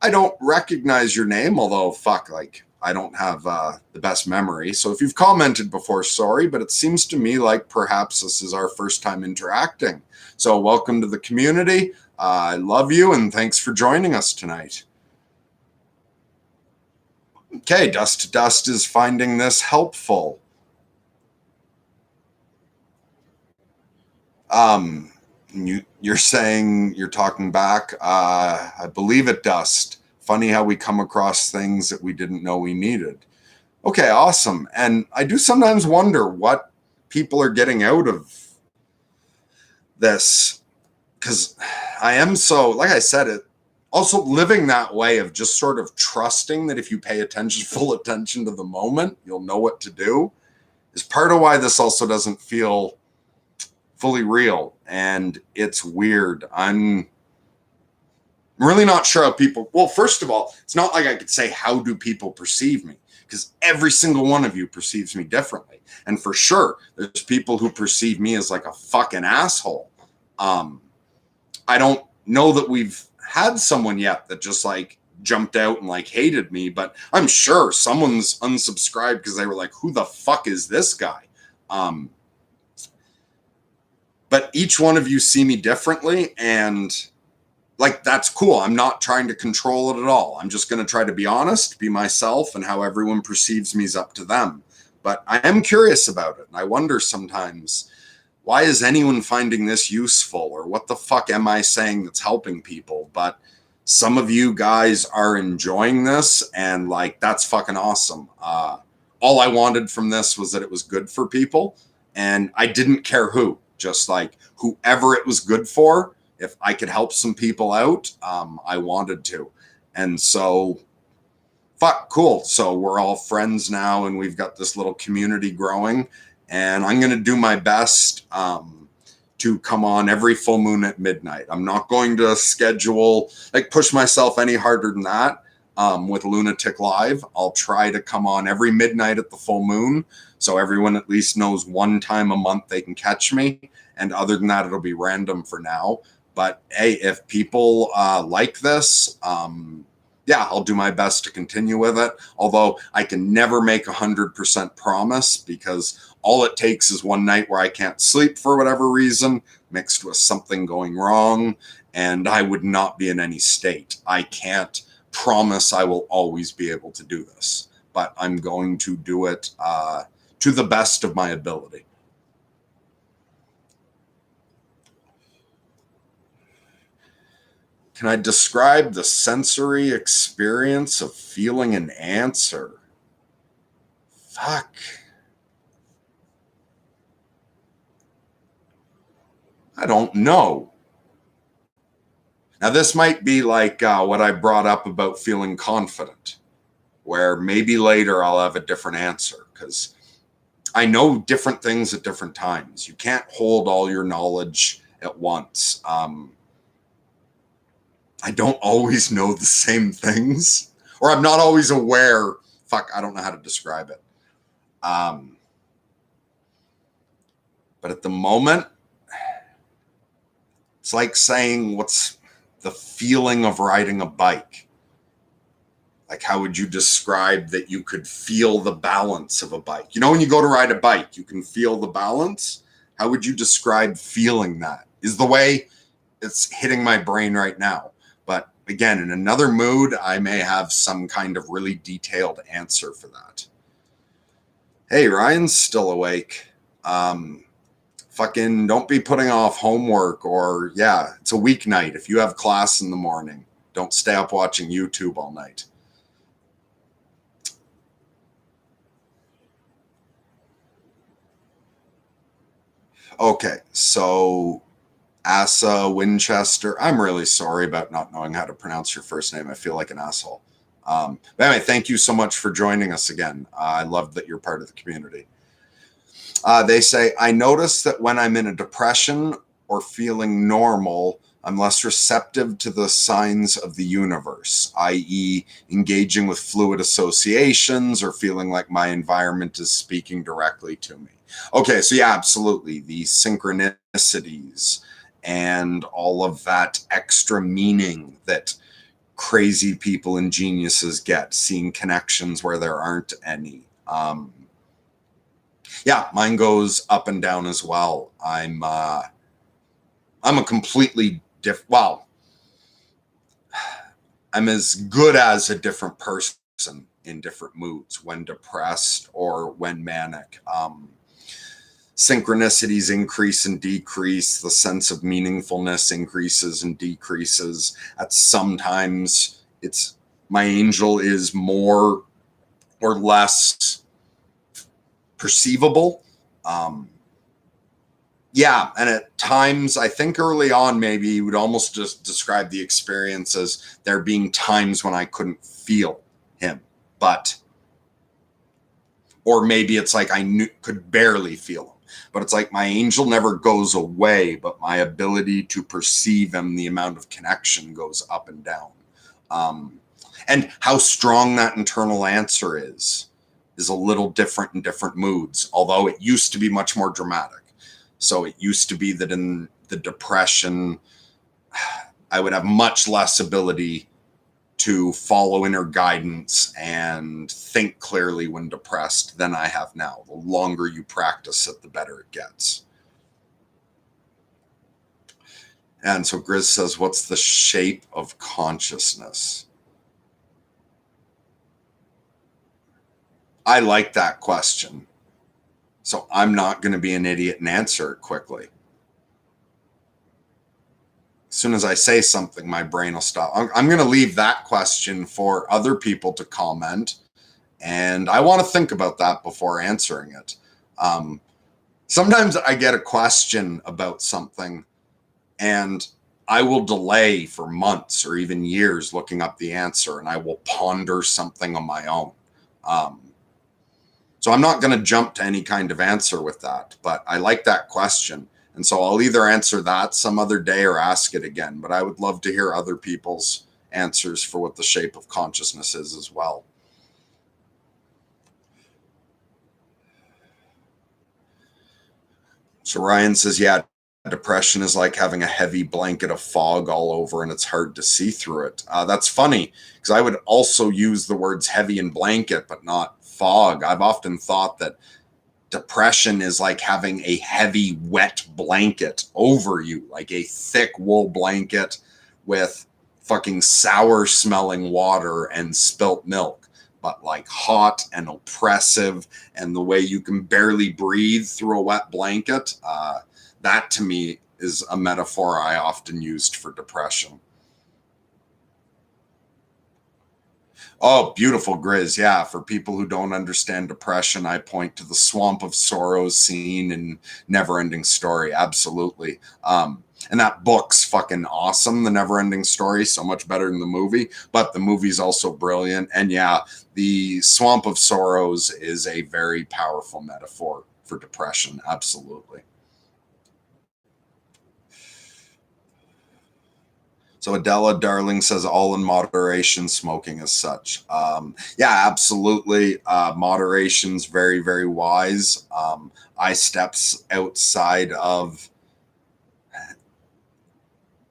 don't recognize your name, although fuck, like I don't have the best memory. So if you've commented before, sorry, but it seems to me like perhaps this is our first time interacting. So welcome to the community. I love you and thanks for joining us tonight. Okay, Dust to Dust is finding this helpful. You're saying you're talking back. I believe it, Dust. Funny how we come across things that we didn't know we needed. Okay, awesome. And I do sometimes wonder what people are getting out of this, because I am so, like I said, it also living that way of just sort of trusting that if you pay attention, full attention to the moment, you'll know what to do, is part of why this also doesn't feel fully real. And it's weird. I'm really not sure how people, well, first of all, it's not like I could say, how do people perceive me? Because every single one of you perceives me differently. And for sure, there's people who perceive me as like a fucking asshole. I don't know that we've had someone yet that just like jumped out and like hated me, but I'm sure someone's unsubscribed because they were like, who the fuck is this guy? But each one of you see me differently, and like, that's cool. I'm not trying to control it at all. I'm just going to try to be honest, be myself, and how everyone perceives me is up to them. But I am curious about it. And I wonder sometimes, why is anyone finding this useful? Or what the fuck am I saying that's helping people? But some of you guys are enjoying this, and like, that's fucking awesome. All I wanted from this was that it was good for people, and I didn't care who, just like whoever it was good for. If I could help some people out, I wanted to. And so, fuck, cool. So we're all friends now, and we've got this little community growing. And I'm going to do my best to come on every full moon at midnight. I'm not going to schedule, like push myself any harder than that with Lunatic Live. I'll try to come on every midnight at the full moon, so everyone at least knows one time a month they can catch me. And other than that, it'll be random for now. But hey, if people like this, yeah, I'll do my best to continue with it. Although I can never make 100% promise, because all it takes is one night where I can't sleep for whatever reason, mixed with something going wrong, and I would not be in any state. I can't promise I will always be able to do this, but I'm going to do it to the best of my ability. Can I describe the sensory experience of feeling an answer? Fuck. I don't know. Now, this might be like what I brought up about feeling confident, where maybe later I'll have a different answer, because I know different things at different times. You can't hold all your knowledge at once. I don't always know the same things, or I'm not always aware. Fuck, I don't know how to describe it. But at the moment, it's like saying, what's the feeling of riding a bike? Like, how would you describe that you could feel the balance of a bike? You know, when you go to ride a bike, you can feel the balance. How would you describe feeling that? Is the way it's hitting my brain right now. But again, in another mood, I may have some kind of really detailed answer for that. Hey, Ryan's still awake. Fucking don't be putting off homework, or yeah, it's a weeknight. If you have class in the morning, don't stay up watching YouTube all night. Okay, so Asa Winchester. I'm really sorry about not knowing how to pronounce your first name. I feel like an asshole. But anyway, thank you so much for joining us again. I love that you're part of the community. They say, I notice that when I'm in a depression or feeling normal, I'm less receptive to the signs of the universe, i.e., engaging with fluid associations or feeling like my environment is speaking directly to me. Okay, so yeah, absolutely. The synchronicities and all of that extra meaning that crazy people and geniuses get, seeing connections where there aren't any. Yeah, mine goes up and down as well. I'm a completely different. Well, I'm as good as a different person in different moods, when depressed or when manic. Synchronicities increase and decrease. The sense of meaningfulness increases and decreases. At sometimes it's my angel is more or less perceivable. Yeah, and at times, I think early on, maybe you would almost just describe the experience as there being times when I couldn't feel him, or maybe it's like I could barely feel him. But it's like my angel never goes away, but my ability to perceive him, the amount of connection goes up and down. And how strong that internal answer is a little different in different moods, although it used to be much more dramatic. So it used to be that in the depression, I would have much less ability to follow inner guidance and think clearly when depressed than I have now. The longer you practice it, the better it gets. And so Grizz says, what's the shape of consciousness? I like that question. So I'm not going to be an idiot and answer it quickly. As soon as I say something, my brain will stop. I'm going to leave that question for other people to comment. And I want to think about that before answering it. Sometimes I get a question about something and I will delay for months or even years looking up the answer, and I will ponder something on my own. So I'm not going to jump to any kind of answer with that, but I like that question. And so I'll either answer that some other day or ask it again. But I would love to hear other people's answers for what the shape of consciousness is as well. So Ryan says, yeah, depression is like having a heavy blanket of fog all over and it's hard to see through it. That's funny because I would also use the words heavy and blanket, but not fog. I've often thought that depression is like having a heavy, wet blanket over you, like a thick wool blanket with fucking sour smelling water and spilt milk, but like hot and oppressive, and the way you can barely breathe through a wet blanket. That to me is a metaphor I often used for depression. Oh, beautiful, Grizz. Yeah, for people who don't understand depression, I point to the Swamp of Sorrows scene in Neverending Story. Absolutely. And that book's fucking awesome, The Neverending Story, so much better than the movie. But the movie's also brilliant. And yeah, the Swamp of Sorrows is a very powerful metaphor for depression. Absolutely. So Adela Darling says all in moderation, smoking as such. Yeah, absolutely. Moderation's very, very wise. I steps outside of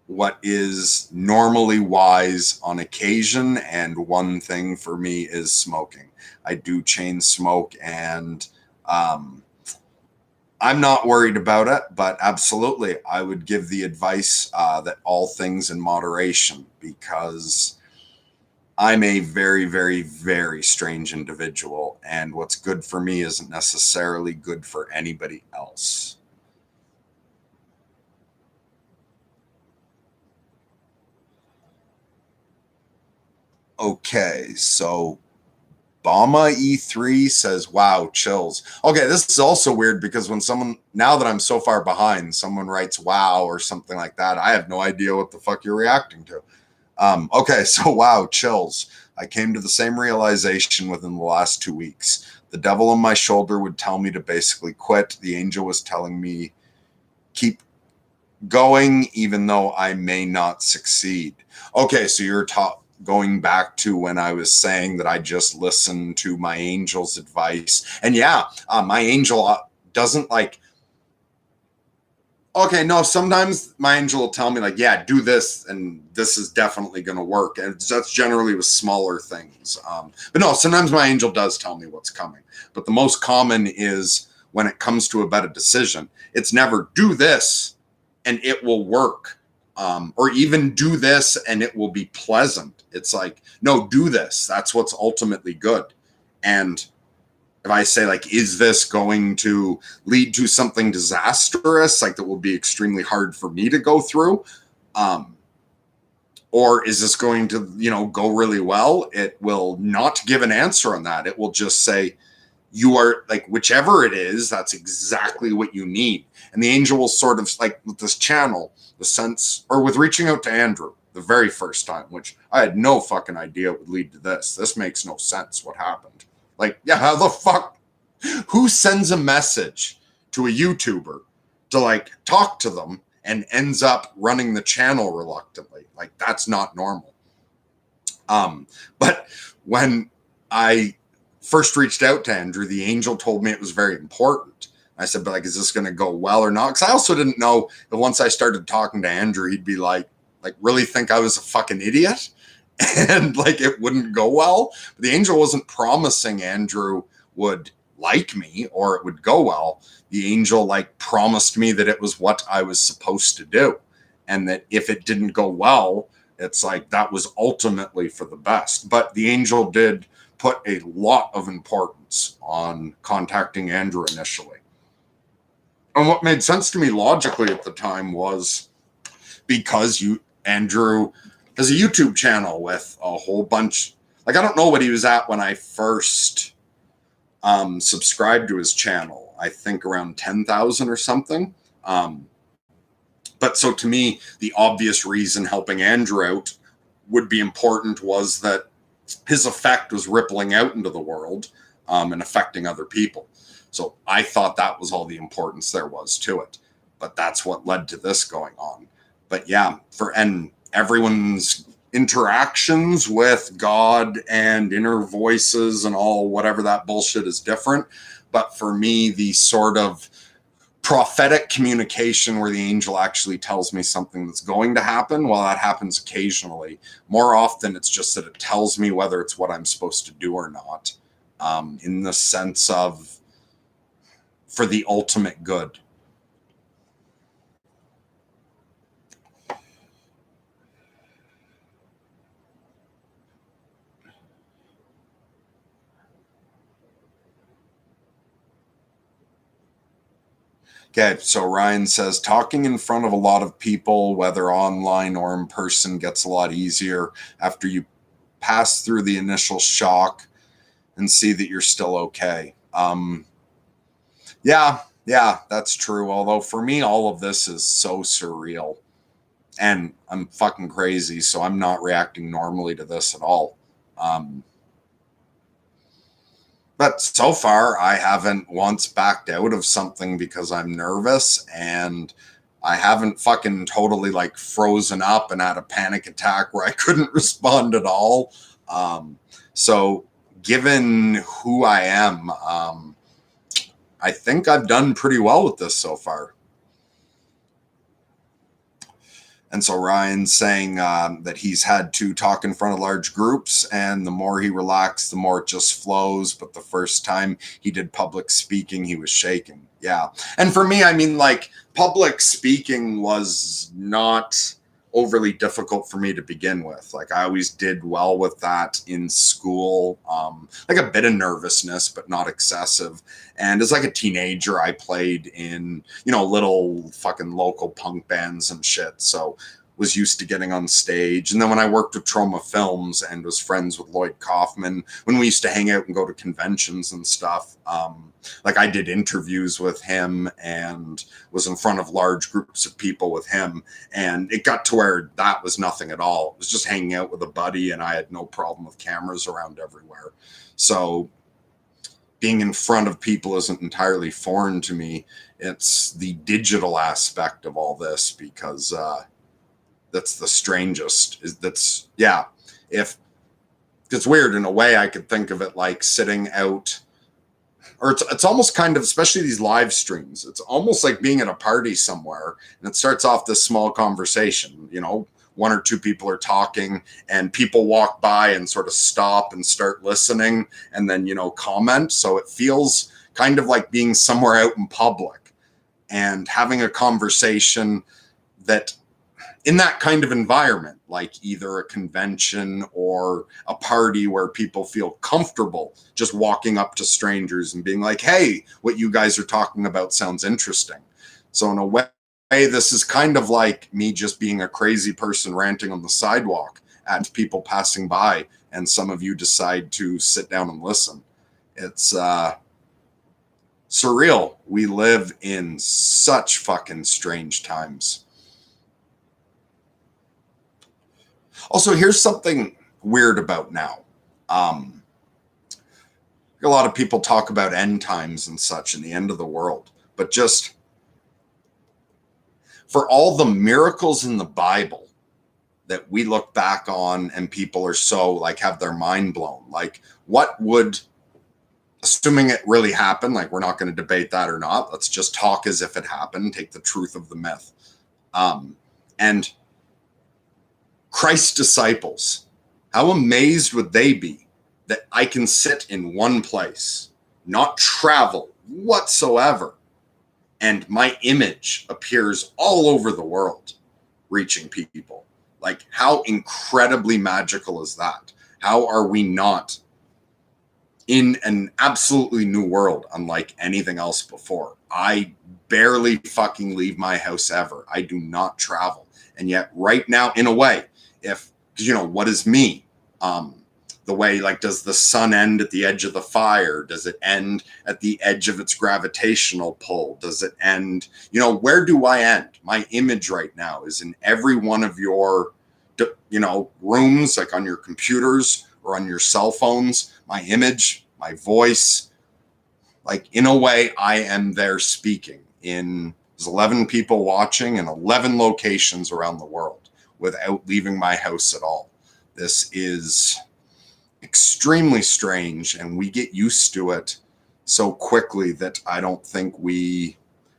what is normally wise on occasion, and one thing for me is smoking. I do chain smoke, and I'm not worried about it, but absolutely, I would give the advice that all things in moderation, because I'm a very, very, very strange individual, and what's good for me isn't necessarily good for anybody else. Okay, so Bama E3 says, wow, chills. Okay, this is also weird because when someone, now that I'm so far behind, someone writes wow or something like that, I have no idea what the fuck you're reacting to. Okay, so wow, chills. I came to the same realization within the last 2 weeks. The devil on my shoulder would tell me to basically quit. The angel was telling me keep going, even though I may not succeed. Okay, so you're going back to when I was saying that I just listened to my angel's advice. And yeah, my angel doesn't like, okay, no, sometimes my angel will tell me, like, yeah, do this, and this is definitely going to work. And that's generally with smaller things. But no, sometimes my angel does tell me what's coming. But the most common is when it comes to a better decision, it's never do this and it will work. Or even do this and it will be pleasant. It's like, no, do this. That's what's ultimately good. And if I say, like, is this going to lead to something disastrous, like that will be extremely hard for me to go through? Or is this going to, go really well? It will not give an answer on that. It will just say, you are like, whichever it is, that's exactly what you need. And the angel will sort of, like with this channel, the sense, or with reaching out to Andrew the very first time, which I had no fucking idea would lead to this. This makes no sense what happened. Like, yeah, how the fuck? Who sends a message to a YouTuber to, like, talk to them and ends up running the channel reluctantly? Like, that's not normal. But when I first reached out to Andrew, the angel told me it was very important. I said, but, like, is this going to go well or not? Because I also didn't know that once I started talking to Andrew, he'd be like, really think I was a fucking idiot? And, like, it wouldn't go well. But the angel wasn't promising Andrew would like me or it would go well. The angel, like, promised me that it was what I was supposed to do. And that if it didn't go well, it's like that was ultimately for the best. But the angel did put a lot of importance on contacting Andrew initially. And what made sense to me logically at the time was because Andrew has a YouTube channel with a whole bunch. Like, I don't know what he was at when I first subscribed to his channel. I think around 10,000 or something. But so to me, the obvious reason helping Andrew out would be important was that his effect was rippling out into the world and affecting other people. So I thought that was all the importance there was to it. But that's what led to this going on. But yeah, and everyone's interactions with God and inner voices and all whatever that bullshit is different. But for me, the sort of prophetic communication where the angel actually tells me something that's going to happen, well, that happens occasionally. More often, it's just that it tells me whether it's what I'm supposed to do or not, in the sense of for the ultimate good. Okay, so Ryan says talking in front of a lot of people, whether online or in person, gets a lot easier after you pass through the initial shock and see that you're still okay. Yeah, that's true. Although for me, all of this is so surreal and I'm fucking crazy, so I'm not reacting normally to this at all. But so far, I haven't once backed out of something because I'm nervous, and I haven't fucking totally, like, frozen up and had a panic attack where I couldn't respond at all. So given who I am, I think I've done pretty well with this so far. And so Ryan's saying that he's had to talk in front of large groups, and the more he relaxed, the more it just flows. But the first time he did public speaking, he was shaking. Yeah. And for me, I mean, like, public speaking was not overly difficult for me to begin with. Like, I always did well with that in school. Like a bit of nervousness, but not excessive. And as like a teenager, I played in, little fucking local punk bands and shit. So was used to getting on stage. And then when I worked with Trauma Films and was friends with Lloyd Kaufman, when we used to hang out and go to conventions and stuff, like I did interviews with him and was in front of large groups of people with him. And it got to where that was nothing at all. It was just hanging out with a buddy, and I had no problem with cameras around everywhere. So being in front of people isn't entirely foreign to me. It's the digital aspect of all this, because that's the strangest. If it's weird in a way, I could think of it like sitting out, or it's almost kind of, especially these live streams, it's almost like being at a party somewhere, and it starts off this small conversation, one or two people are talking, and people walk by and sort of stop and start listening, and then, comment. So it feels kind of like being somewhere out in public and having a conversation that, in that kind of environment, like either a convention or a party where people feel comfortable just walking up to strangers and being like, hey, what you guys are talking about sounds interesting. So in a way, this is kind of like me just being a crazy person ranting on the sidewalk at people passing by, and some of you decide to sit down and listen. It's surreal. We live in such fucking strange times. Also, here's something weird about now. A lot of people talk about end times and such and the end of the world, but just for all the miracles in the Bible that we look back on and people are so like have their mind blown, like what would, assuming it really happened, like we're not going to debate that or not, let's just talk as if it happened, take the truth of the myth. And Christ's disciples, how amazed would they be that I can sit in one place, not travel whatsoever, and my image appears all over the world, reaching people? Like, how incredibly magical is that? How are we not in an absolutely new world, unlike anything else before? I barely fucking leave my house ever. I do not travel. And yet right now, in a way, because what is me? The way, like, does the sun end at the edge of the fire? Does it end at the edge of its gravitational pull? Does it end, where do I end? My image right now is in every one of your, rooms, like on your computers or on your cell phones. My image, my voice, like, in a way, I am there speaking. There's 11 people watching in 11 locations around the world without leaving my house at all. This is extremely strange, and we get used to it so quickly that I don't think we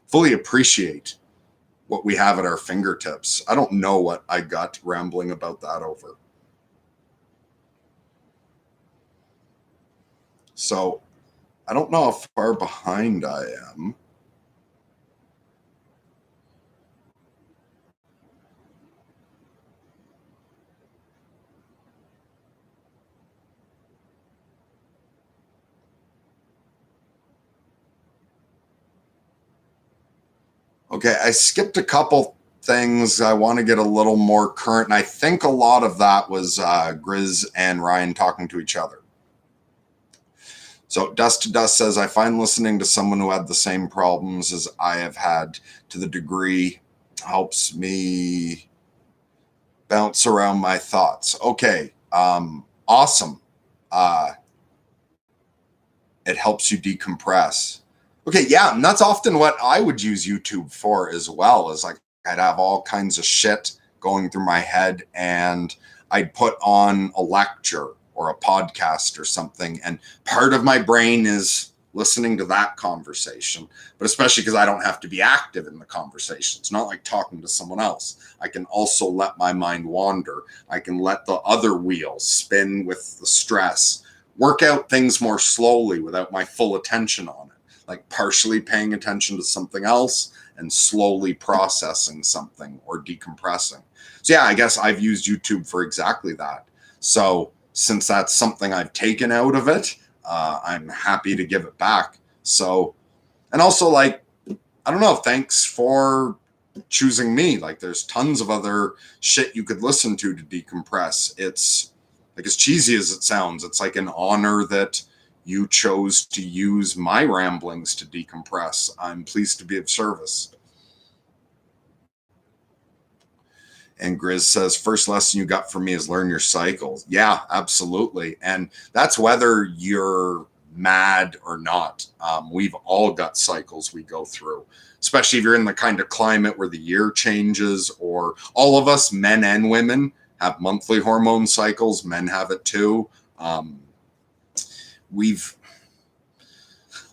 fully appreciate what we have at our fingertips. I don't know what I got rambling about that over. So I don't know how far behind I am. Okay, I skipped a couple things. I want to get a little more current, and I think a lot of that was Grizz and Ryan talking to each other. So Dust to Dust says, I find listening to someone who had the same problems as I have had to the degree helps me bounce around my thoughts. Okay, awesome. It helps you decompress. Okay, yeah, and that's often what I would use YouTube for as well, is like I'd have all kinds of shit going through my head, and I'd put on a lecture or a podcast or something, and part of my brain is listening to that conversation, but especially because I don't have to be active in the conversation. It's not like talking to someone else. I can also let my mind wander. I can let the other wheels spin with the stress, work out things more slowly without my full attention on it. like partially paying attention to something else and slowly processing something or decompressing. So yeah, I guess I've used YouTube for exactly that. So since that's something I've taken out of it, I'm happy to give it back. So, and also like, I don't know, thanks for choosing me. Like there's tons of other shit you could listen to decompress. It's like, as cheesy as it sounds, it's like an honor that you chose to use my ramblings to decompress. I'm pleased to be of service. And Grizz says, first lesson you got from me is learn your cycles. Yeah, absolutely. And that's whether you're mad or not. We've all got cycles we go through, especially if you're in the kind of climate where the year changes, or all of us, men and women, have monthly hormone cycles. Men have it too. We've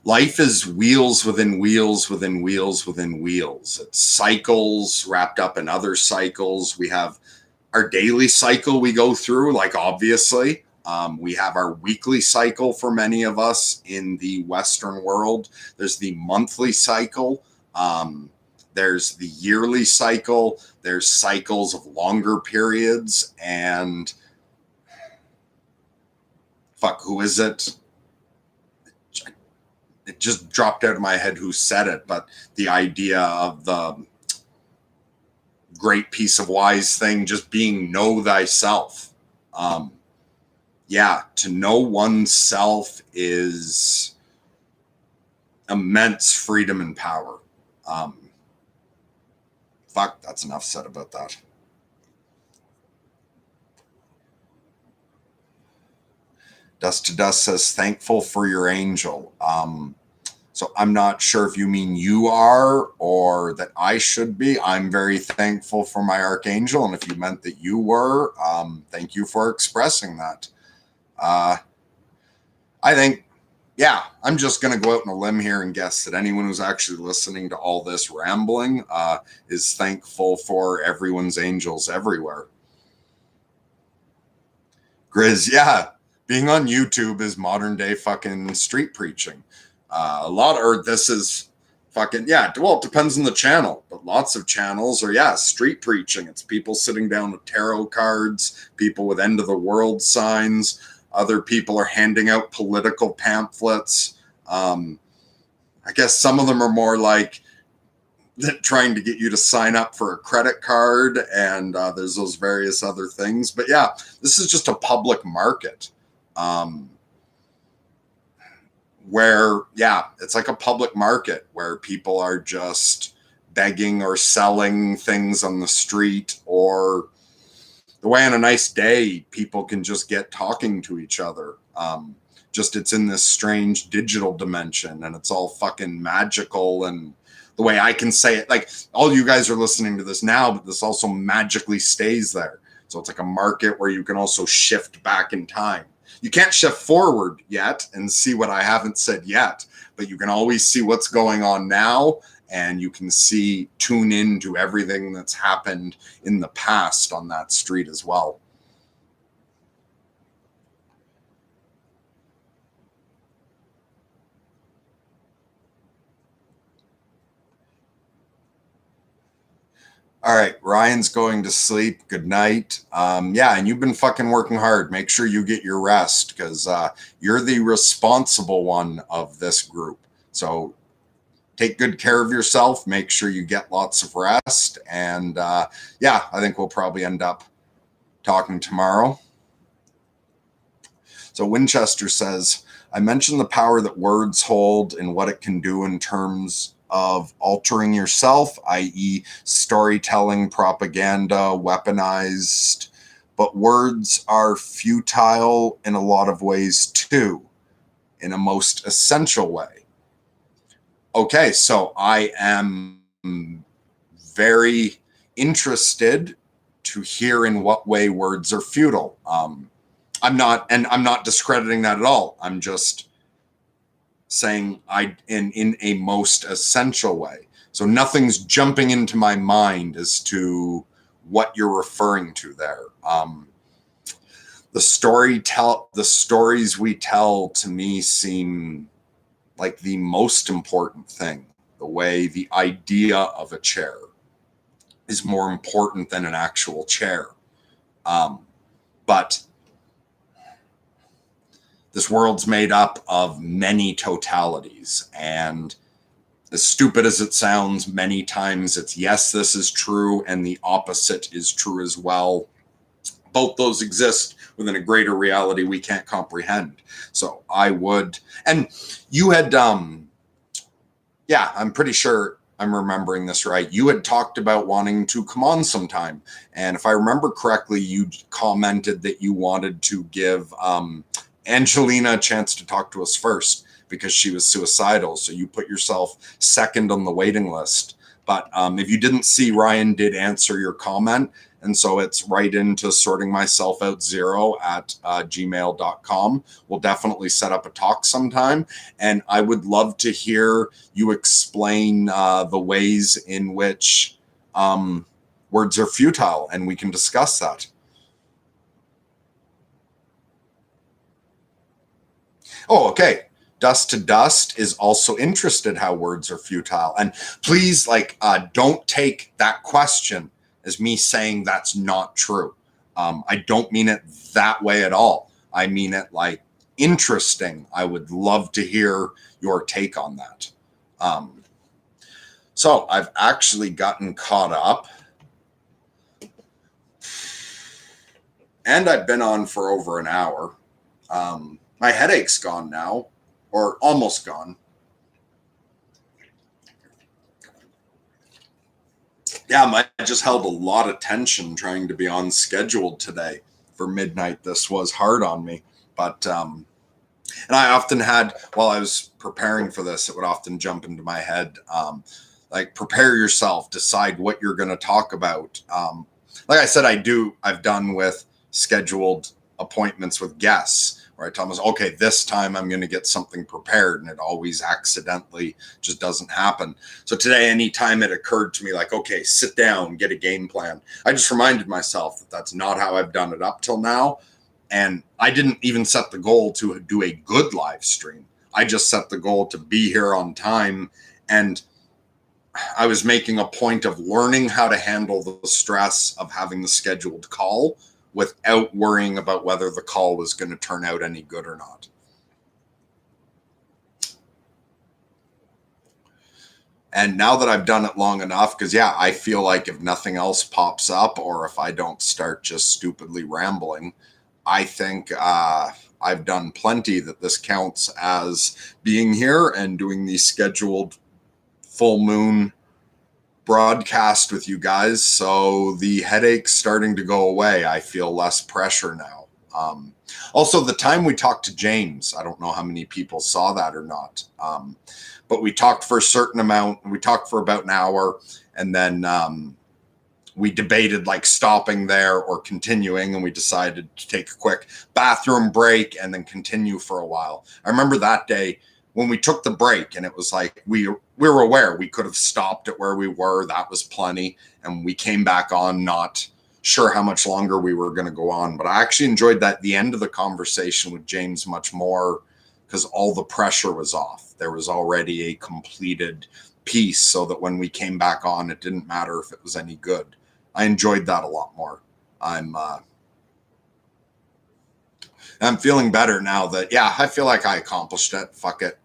Life is wheels within wheels within wheels within wheels. It's cycles wrapped up in other cycles. We have our daily cycle we go through, like obviously. We have our weekly cycle for many of us in the Western world. There's the monthly cycle. There's the yearly cycle. There's cycles of longer periods. And fuck, who is it? It just dropped out of my head who said it, but the idea of the great piece of wise thing just being know thyself. Yeah, to know oneself is immense freedom and power. Fuck, that's enough said about that. Dust to Dust says, thankful for your angel. So I'm not sure if you mean you are or that I should be. I'm very thankful for my archangel. And if you meant that you were, thank you for expressing that. I think, yeah, I'm just going to go out on a limb here and guess that anyone who's actually listening to all this rambling is thankful for everyone's angels everywhere. Grizz, yeah, being on YouTube is modern day fucking street preaching. This is fucking, yeah, well, it depends on the channel, but lots of channels are, yeah, street preaching. It's people sitting down with tarot cards, people with end of the world signs. Other people are handing out political pamphlets. I guess some of them are more like trying to get you to sign up for a credit card, and there's those various other things. But yeah, this is just a public market. Where, yeah, it's like a public market where people are just begging or selling things on the street, or the way on a nice day, people can just get talking to each other. Just it's in this strange digital dimension, and it's all fucking magical. And the way I can say it, like all you guys are listening to this now, but this also magically stays there. So it's like a market where you can also shift back in time. You can't shift forward yet and see what I haven't said yet, but you can always see what's going on now, and you can tune into everything that's happened in the past on that street as well. All right, Ryan's going to sleep. Good night. Yeah, and you've been fucking working hard. Make sure you get your rest, because you're the responsible one of this group. So take good care of yourself. Make sure you get lots of rest. And yeah, I think we'll probably end up talking tomorrow. So Winchester says, I mentioned the power that words hold and what it can do in terms of altering yourself, i.e., storytelling, propaganda, weaponized. But words are futile in a lot of ways too, in a most essential way. Okay, so I am very interested to hear in what way words are futile. I'm not discrediting that at all. I'm just saying in a most essential way. So nothing's jumping into my mind as to what you're referring to there. The stories we tell to me seem like the most important thing, the way the idea of a chair is more important than an actual chair. But this world's made up of many totalities, and as stupid as it sounds, many times it's yes, this is true, and the opposite is true as well. Both those exist within a greater reality we can't comprehend. So I would, and you had, yeah, I'm pretty sure I'm remembering this right. You had talked about wanting to come on sometime. And if I remember correctly, you commented that you wanted to give Angelina a chance to talk to us first because she was suicidal. So you put yourself second on the waiting list. But if you didn't see, Ryan did answer your comment. And so it's right into sorting myself out 0 at gmail.com. We'll definitely set up a talk sometime. And I would love to hear you explain the ways in which words are futile, and we can discuss that. Oh, okay. Dust to Dust is also interested how words are futile. And please, don't take that question as me saying that's not true. I don't mean it that way at all. I mean it like interesting. I would love to hear your take on that. So I've actually gotten caught up. And I've been on for over an hour. My headache's gone now, or almost gone. Yeah, I just held a lot of tension trying to be on schedule today for midnight. This was hard on me, but and I often had, while I was preparing for this, it would often jump into my head, like prepare yourself, decide what you're going to talk about. Like I said, I've done with scheduled appointments with guests where I tell them, okay, this time I'm going to get something prepared, and it always accidentally just doesn't happen. So today, anytime it occurred to me, like, okay, sit down, get a game plan, I just reminded myself that that's not how I've done it up till now. And I didn't even set the goal to do a good live stream. I just set the goal to be here on time. And I was making a point of learning how to handle the stress of having the scheduled call without worrying about whether the call was going to turn out any good or not. And now that I've done it long enough, because yeah, I feel like if nothing else pops up, or if I don't start just stupidly rambling, I think I've done plenty that this counts as being here and doing the scheduled full moon broadcast with you guys. So the headache's starting to go away. I feel less pressure now. Also, the time we talked to James, I don't know how many people saw that or not, but we talked for a certain amount. We talked for about an hour, and then we debated like stopping there or continuing, and we decided to take a quick bathroom break and then continue for a while. I remember that day when we took the break, and it was like we were aware we could have stopped at where we were. That was plenty. And we came back on, not sure how much longer we were going to go on. But I actually enjoyed the end of the conversation with James much more, because all the pressure was off. There was already a completed piece, so that when we came back on, it didn't matter if it was any good. I enjoyed that a lot more. I'm feeling better now that, yeah, I feel like I accomplished it. Fuck it.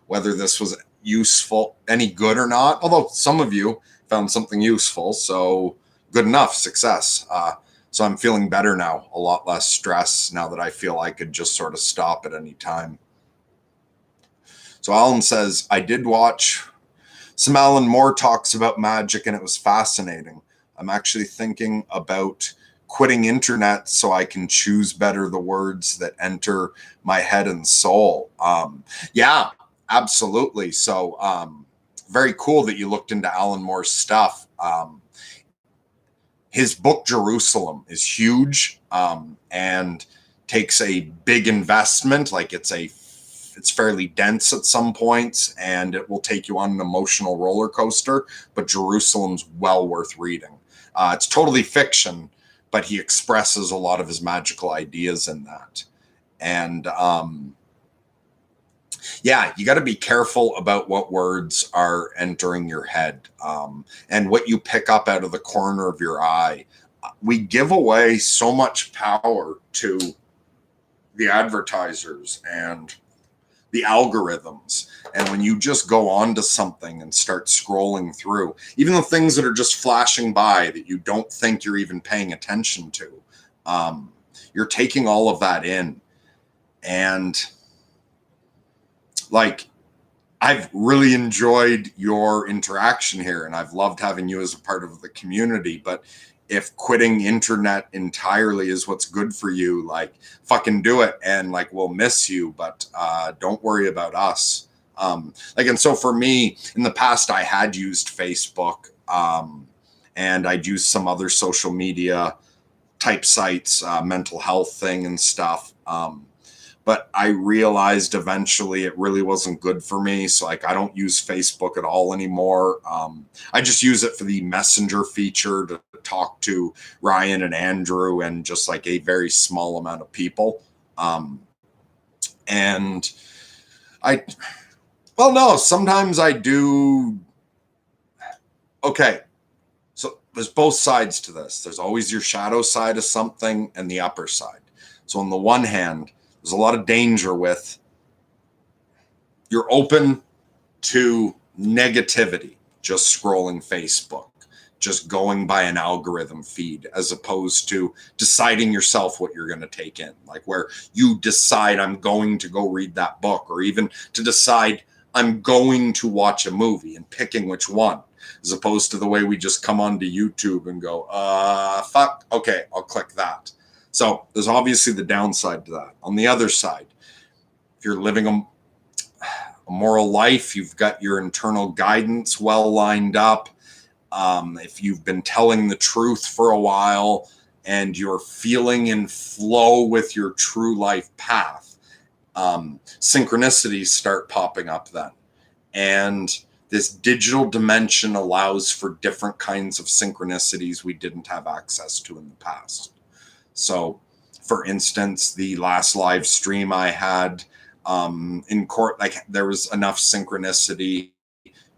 Whether this was useful, any good or not, although some of you found something useful, so good enough, success. So I'm feeling better now, a lot less stress now that I feel I could just sort of stop at any time. So Alan says, I did watch some Alan Moore talks about magic, and it was fascinating. I'm actually thinking about quitting internet so I can choose better the words that enter my head and soul. Yeah, absolutely. So very cool that you looked into Alan Moore's stuff. His book Jerusalem is huge and takes a big investment. Like it's fairly dense at some points, and it will take you on an emotional roller coaster, but Jerusalem's well worth reading. It's totally fiction, but he expresses a lot of his magical ideas in that. And Yeah, you got to be careful about what words are entering your head, and what you pick up out of the corner of your eye. We give away so much power to the advertisers and the algorithms. And when you just go on to something and start scrolling through, even the things that are just flashing by that you don't think you're even paying attention to, you're taking all of that in. And like, I've really enjoyed your interaction here, and I've loved having you as a part of the community. But if quitting internet entirely is what's good for you, like, fucking do it. And like, we'll miss you, but don't worry about us. And so for me, in the past, I had used Facebook, and I'd used some other social media type sites, mental health thing and stuff. But I realized eventually it really wasn't good for me. So like, I don't use Facebook at all anymore. I just use it for the messenger feature to talk to Ryan and Andrew and just like a very small amount of people. And sometimes I do. Okay. So there's both sides to this. There's always your shadow side of something and the upper side. So on the one hand, there's a lot of danger with you're open to negativity, just scrolling Facebook, just going by an algorithm feed, as opposed to deciding yourself what you're going to take in, like where you decide I'm going to go read that book, or even to decide I'm going to watch a movie and picking which one, as opposed to the way we just come onto YouTube and go, fuck, okay, I'll click that. So there's obviously the downside to that. On the other side, if you're living a moral life, you've got your internal guidance well lined up. If you've been telling the truth for a while and you're feeling in flow with your true life path, synchronicities start popping up then. And this digital dimension allows for different kinds of synchronicities we didn't have access to in the past. So, for instance, the last live stream I had in court, like, there was enough synchronicity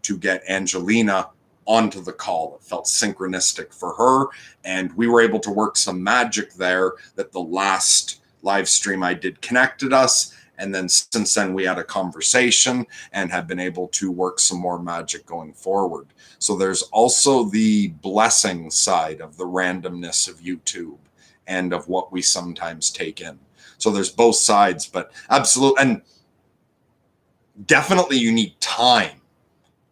to get Angelina onto the call. It felt synchronistic for her, and we were able to work some magic there that the last live stream I did connected us. And then since then, we had a conversation and have been able to work some more magic going forward. So there's also the blessing side of the randomness of YouTube and of what we sometimes take in. So there's both sides, but absolutely. And definitely you need time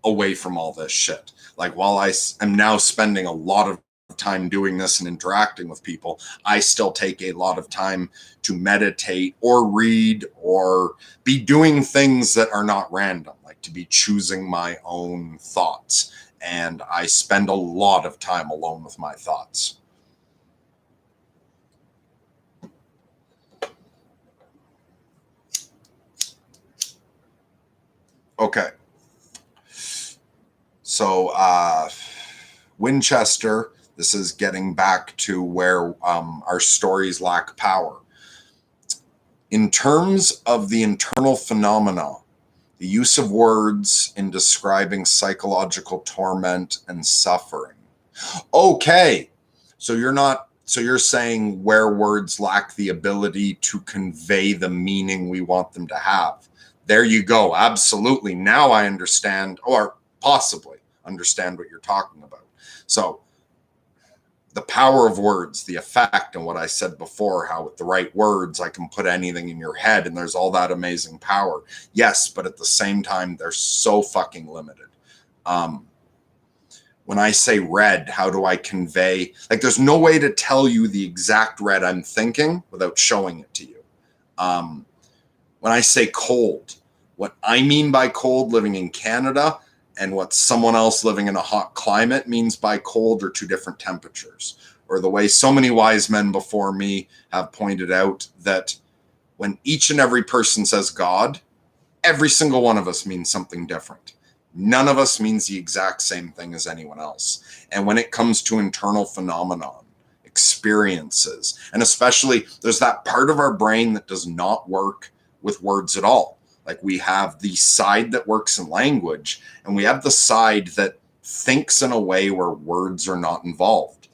away from all this shit. Like, while I am now spending a lot of time doing this and interacting with people, I still take a lot of time to meditate or read or be doing things that are not random, like to be choosing my own thoughts. And I spend a lot of time alone with my thoughts. Okay. So, Winchester, this is getting back to where our stories lack power. In terms of the internal phenomena, the use of words in describing psychological torment and suffering. Okay. So you're saying where words lack the ability to convey the meaning we want them to have. There you go. Absolutely. Now I understand, or possibly understand, what you're talking about. So the power of words, the effect, and what I said before, how with the right words, I can put anything in your head and there's all that amazing power. Yes, but at the same time, they're so fucking limited. When I say red, how do I convey? Like, there's no way to tell you the exact red I'm thinking without showing it to you. When I say cold, what I mean by cold living in Canada and what someone else living in a hot climate means by cold are two different temperatures. Or the way so many wise men before me have pointed out, that when each and every person says God, every single one of us means something different. None of us means the exact same thing as anyone else. And when it comes to internal phenomenon, experiences, and especially there's that part of our brain that does not work with words at all. Like we have the side that works in language, and we have the side that thinks in a way where words are not involved.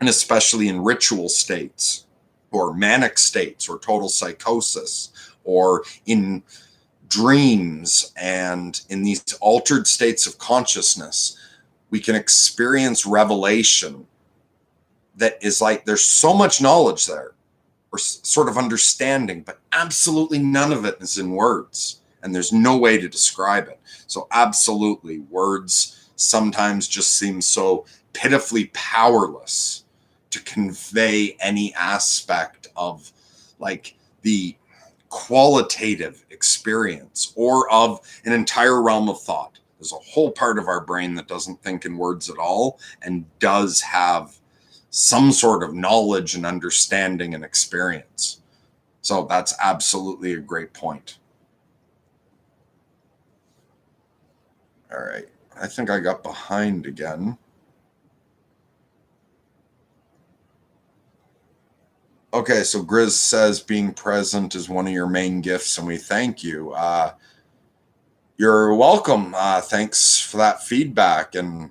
And especially in ritual states or manic states or total psychosis or in dreams and in these altered states of consciousness, we can experience revelation that is like there's so much knowledge there or sort of understanding, but absolutely none of it is in words. And there's no way to describe it. So absolutely, words sometimes just seem so pitifully powerless to convey any aspect of like the qualitative experience or of an entire realm of thought. There's a whole part of our brain that doesn't think in words at all and does have some sort of knowledge and understanding and experience. So that's absolutely a great point. All right. I think I got behind again. Okay, so Grizz says being present is one of your main gifts, and we thank you. You're welcome. Thanks for that feedback. And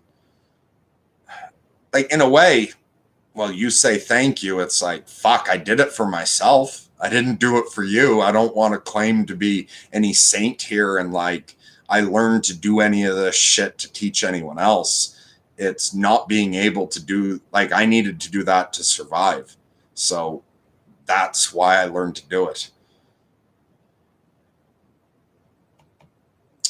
like in a way, well, you say thank you. It's like, fuck, I did it for myself. I didn't do it for you. I don't want to claim to be any saint here and like I learned to do any of this shit to teach anyone else. It's not being able to do, like, I needed to do that to survive. So that's why I learned to do it.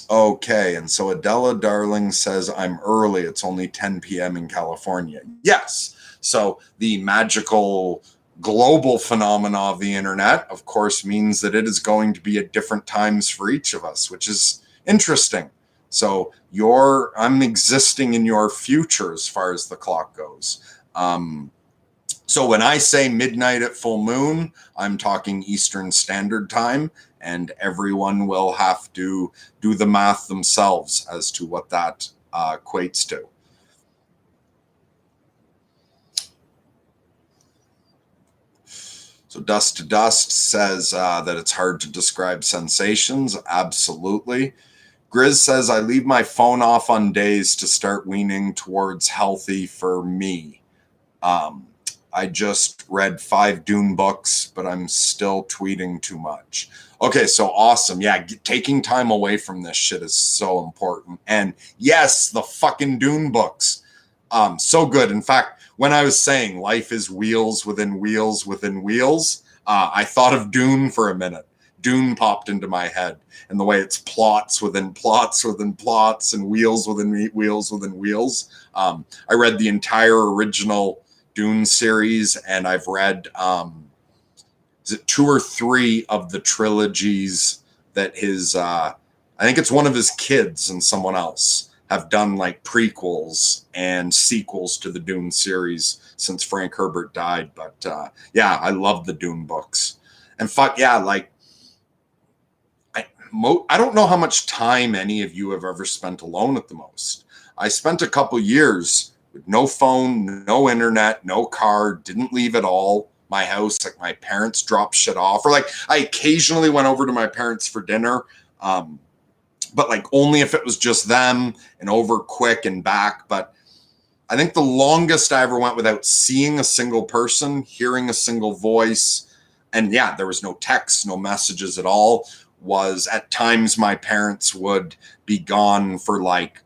Okay, and so Adela Darling says, I'm early. It's only 10 p.m. in California. Yes. So the magical global phenomena of the internet, of course, means that it is going to be at different times for each of us, which is interesting. So I'm existing in your future as far as the clock goes. So when I say midnight at full moon, I'm talking Eastern Standard Time, and everyone will have to do the math themselves as to what that equates to. So Dust to Dust says that it's hard to describe sensations. Absolutely. Grizz says, I leave my phone off on days to start weaning towards healthy for me. I just read 5 Dune books, but I'm still tweeting too much. Okay, so awesome. Yeah, taking time away from this shit is so important. And yes, the fucking Dune books. So good. In fact, when I was saying life is wheels within wheels within wheels, I thought of Dune for a minute. Dune popped into my head, and the way it's plots within plots within plots and wheels within wheels within wheels. I read the entire original Dune series, and I've read is it 2 or 3 of the trilogies that his I think it's one of his kids and someone else have done like prequels and sequels to the Dune series since Frank Herbert died. But yeah, I love the Dune books. And fuck yeah, like I don't know how much time any of you have ever spent alone at the most. I spent a couple years with no phone, no internet, no car, didn't leave at all my house. Like my parents dropped shit off, or like I occasionally went over to my parents for dinner. But like only if it was just them and over quick and back. But I think the longest I ever went without seeing a single person, hearing a single voice, and yeah, there was no text, no messages at all, was at times my parents would be gone for like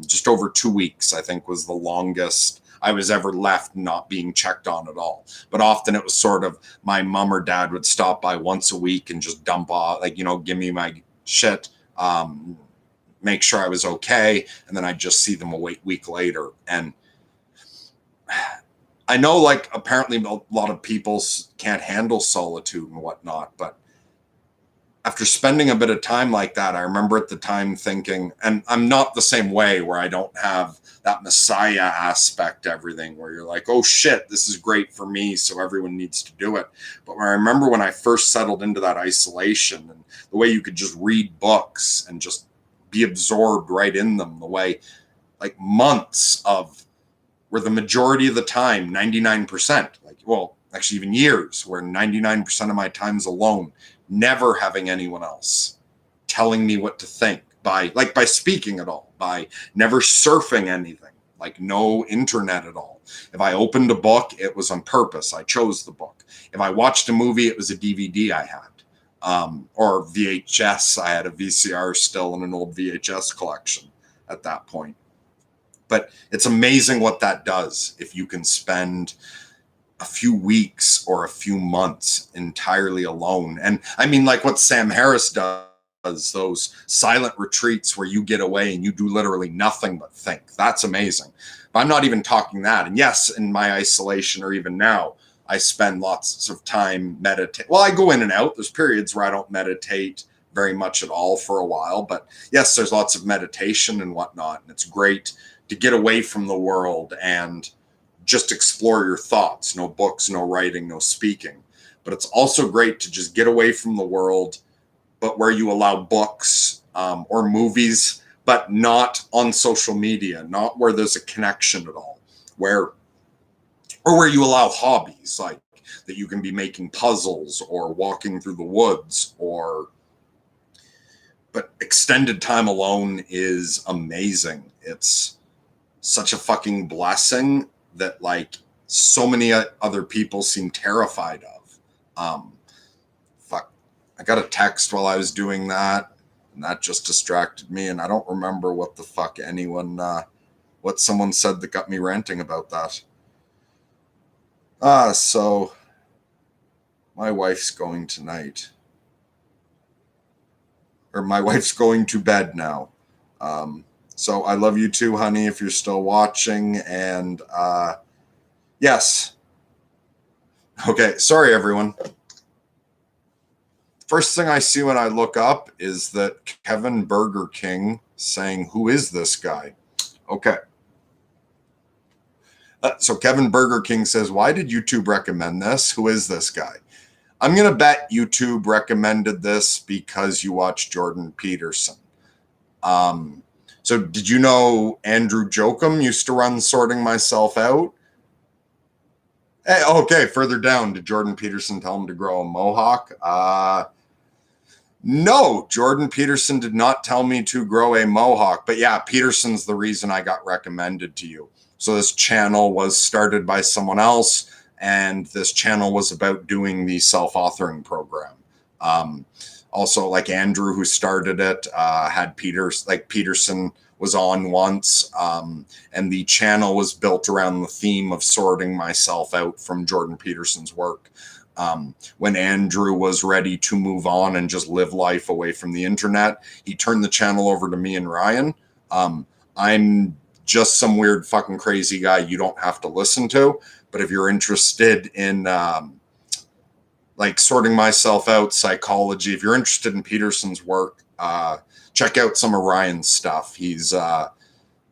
just over 2 weeks, I think was the longest I was ever left not being checked on at all. But often it was sort of my mom or dad would stop by once a week and just dump off, like, give me my shit, make sure I was okay, and then I'd just see them a week later. And I know, like, apparently a lot of people can't handle solitude and whatnot, but after spending a bit of time like that, I remember at the time thinking, and I'm not the same way where I don't have that messiah aspect to everything where you're like, oh shit, this is great for me, so everyone needs to do it. But I remember when I first settled into that isolation and the way you could just read books and just be absorbed right in them, the way like months of where the majority of the time, 99%, like, well, actually even years where 99% of my time's alone, never having anyone else. telling me what to think, by speaking at all, by never surfing anything, like no internet at all. If I opened a book, it was on purpose. I chose the book. If I watched a movie, it was a DVD I had. Or VHS. I had a VCR still in an old VHS collection at that point. But it's amazing what that does if you can spend a few weeks or a few months entirely alone. And I mean, like what Sam Harris does, those silent retreats where you get away and you do literally nothing but think. That's amazing. But I'm not even talking that. And yes, in my isolation, or even now, I spend lots of time meditating. Well, I go in and out. There's periods where I don't meditate very much at all for a while. But yes, there's lots of meditation and whatnot. And it's great to get away from the world and just explore your thoughts. No books, no writing, no speaking. But it's also great to just get away from the world, but where you allow books or movies, but not on social media, not where there's a connection at all, where you allow hobbies, like that you can be making puzzles or walking through the woods, but extended time alone is amazing. It's such a fucking blessing that like so many other people seem terrified of. Fuck, I got a text while I was doing that, and that just distracted me, and I don't remember what the fuck what someone said that got me ranting about that. So my wife's going tonight. Or my wife's going to bed now. So I love you too, honey, if you're still watching. And yes. Okay, sorry, everyone. First thing I see when I look up is that Kevin Burger King saying, "Who is this guy?" Okay. So Kevin Burger King says, "Why did YouTube recommend this? Who is this guy?" I'm going to bet YouTube recommended this because you watch Jordan Peterson. So did you know Andrew Jokum used to run Sorting Myself Out? Hey, okay, further down, did Jordan Peterson tell him to grow a mohawk? No, Jordan Peterson did not tell me to grow a mohawk. But yeah, Peterson's the reason I got recommended to you. So this channel was started by someone else, and this channel was about doing the self-authoring program. Also, like Andrew, who started it, had Peterson was on once, and the channel was built around the theme of sorting myself out from Jordan Peterson's work. When Andrew was ready to move on and just live life away from the internet, he turned the channel over to me and Ryan. I'm just some weird fucking crazy guy you don't have to listen to. But if you're interested in like sorting myself out, psychology, if you're interested in Peterson's work, check out some of Ryan's stuff. He's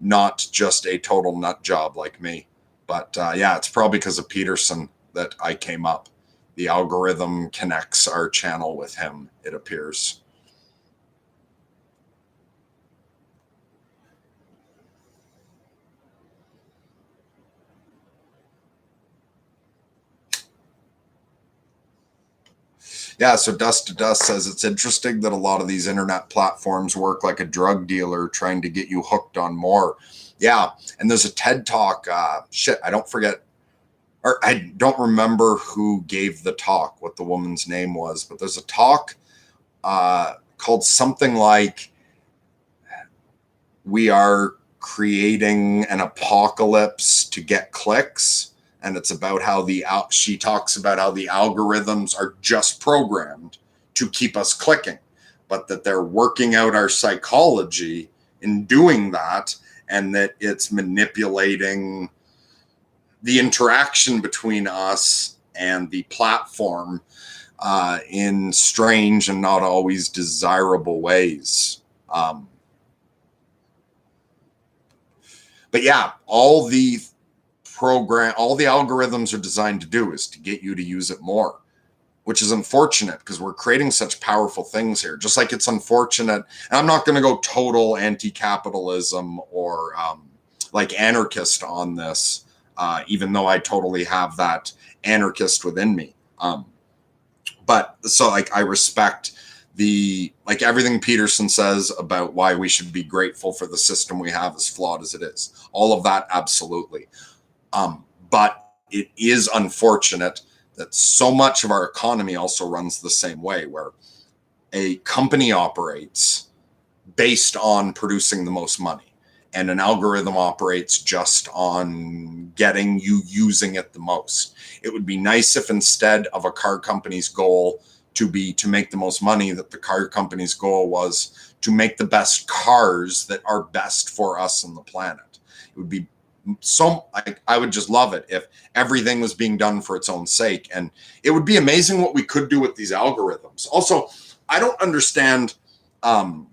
not just a total nut job like me. But yeah, it's probably because of Peterson that I came up. The algorithm connects our channel with him, it appears. Yeah, so Dust to Dust says it's interesting that a lot of these internet platforms work like a drug dealer trying to get you hooked on more. Yeah, and there's a TED Talk. I don't forget, or I don't remember who gave the talk, what the woman's name was, but there's a talk called something like "We are creating an apocalypse to get clicks." And it's about how she talks about how the algorithms are just programmed to keep us clicking, but that they're working out our psychology in doing that, and that it's manipulating the interaction between us and the platform in strange and not always desirable ways. But yeah, all the algorithms are designed to do is to get you to use it more, which is unfortunate because we're creating such powerful things here. Just like it's unfortunate, and I'm not going to go total anti-capitalism or like anarchist on this, even though I totally have that anarchist within me. But so like I respect like everything Peterson says about why we should be grateful for the system we have, as flawed as it is. All of that, absolutely. But it is unfortunate that so much of our economy also runs the same way, where a company operates based on producing the most money, and an algorithm operates just on getting you using it the most. It would be nice if instead of a car company's goal to be to make the most money, that the car company's goal was to make the best cars that are best for us and the planet. It would be so, I would just love it if everything was being done for its own sake. And it would be amazing what we could do with these algorithms. Also, I don't understand. I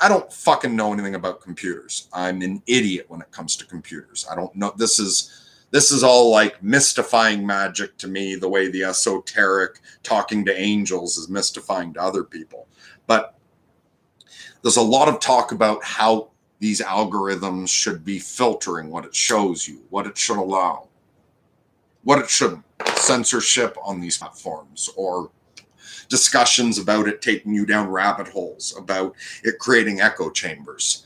don't fucking know anything about computers. I'm an idiot when it comes to computers. I don't know. This is all like mystifying magic to me, the way the esoteric talking to angels is mystifying to other people. But there's a lot of talk about how these algorithms should be filtering what it shows you, what it should allow, what it shouldn't. Censorship on these platforms, or discussions about it taking you down rabbit holes, about it creating echo chambers.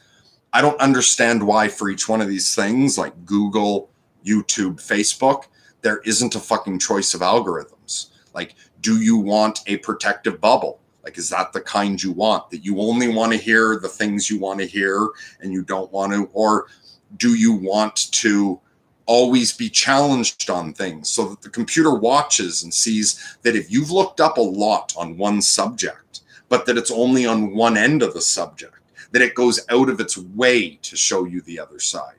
I don't understand why for each one of these things, like Google, YouTube, Facebook, there isn't a fucking choice of algorithms. Like, do you want a protective bubble? Like, is that the kind you want, that you only want to hear the things you want to hear and you don't want to? Or do you want to always be challenged on things, so that the computer watches and sees that if you've looked up a lot on one subject, but that it's only on one end of the subject, that it goes out of its way to show you the other side?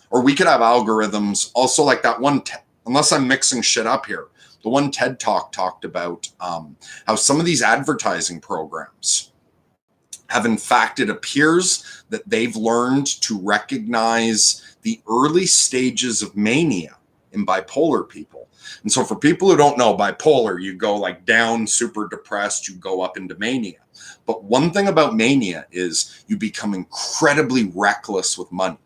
Or we could have algorithms also like that one, unless I'm mixing shit up here, the one TED Talk talked about how some of these advertising programs have, in fact, it appears that they've learned to recognize the early stages of mania in bipolar people. And so for people who don't know, bipolar, you go like down, super depressed, you go up into mania. But one thing about mania is you become incredibly reckless with money.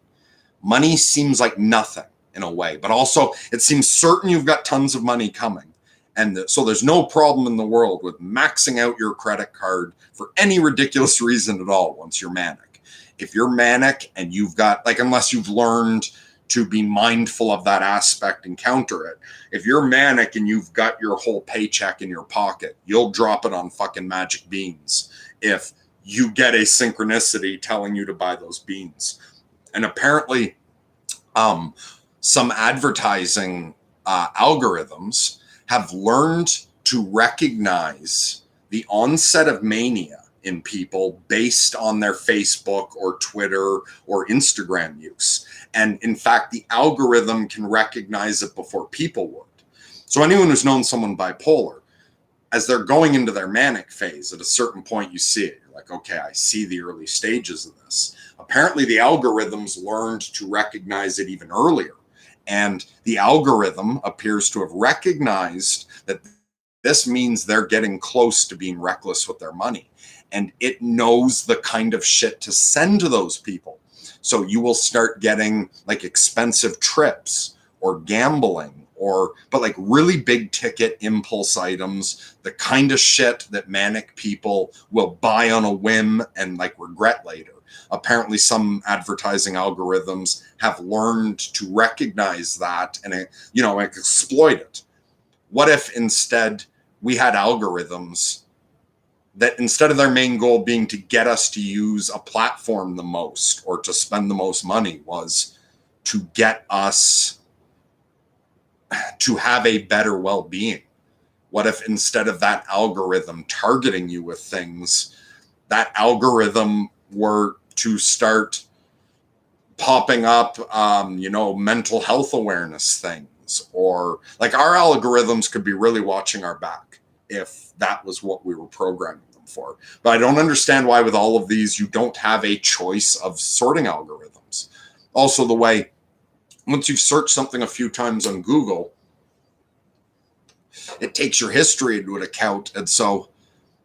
Money seems like nothing in a way, but also it seems certain you've got tons of money coming. And so there's no problem in the world with maxing out your credit card for any ridiculous reason at all once you're manic. If you're manic and you've got, like, unless you've learned to be mindful of that aspect and counter it, if you're manic and you've got your whole paycheck in your pocket, you'll drop it on fucking magic beans if you get a synchronicity telling you to buy those beans. And apparently some advertising algorithms have learned to recognize the onset of mania in people based on their Facebook or Twitter or Instagram use. And in fact, the algorithm can recognize it before people would. So anyone who's known someone bipolar, as they're going into their manic phase, at a certain point you see it. You're like, okay, I see the early stages of this. Apparently the algorithms learned to recognize it even earlier. And the algorithm appears to have recognized that this means they're getting close to being reckless with their money. And it knows the kind of shit to send to those people. So you will start getting like expensive trips or gambling, but like really big ticket impulse items, the kind of shit that manic people will buy on a whim and like regret later. Apparently some advertising algorithms have learned to recognize that and, like exploit it. What if instead we had algorithms that, instead of their main goal being to get us to use a platform the most or to spend the most money, was to get us to have a better well-being? What if instead of that algorithm targeting you with things, that algorithm were to start popping up, mental health awareness things, or like our algorithms could be really watching our back if that was what we were programming them for. But I don't understand why with all of these, you don't have a choice of sorting algorithms. Also, the way, once you've searched something a few times on Google, it takes your history into account. And so,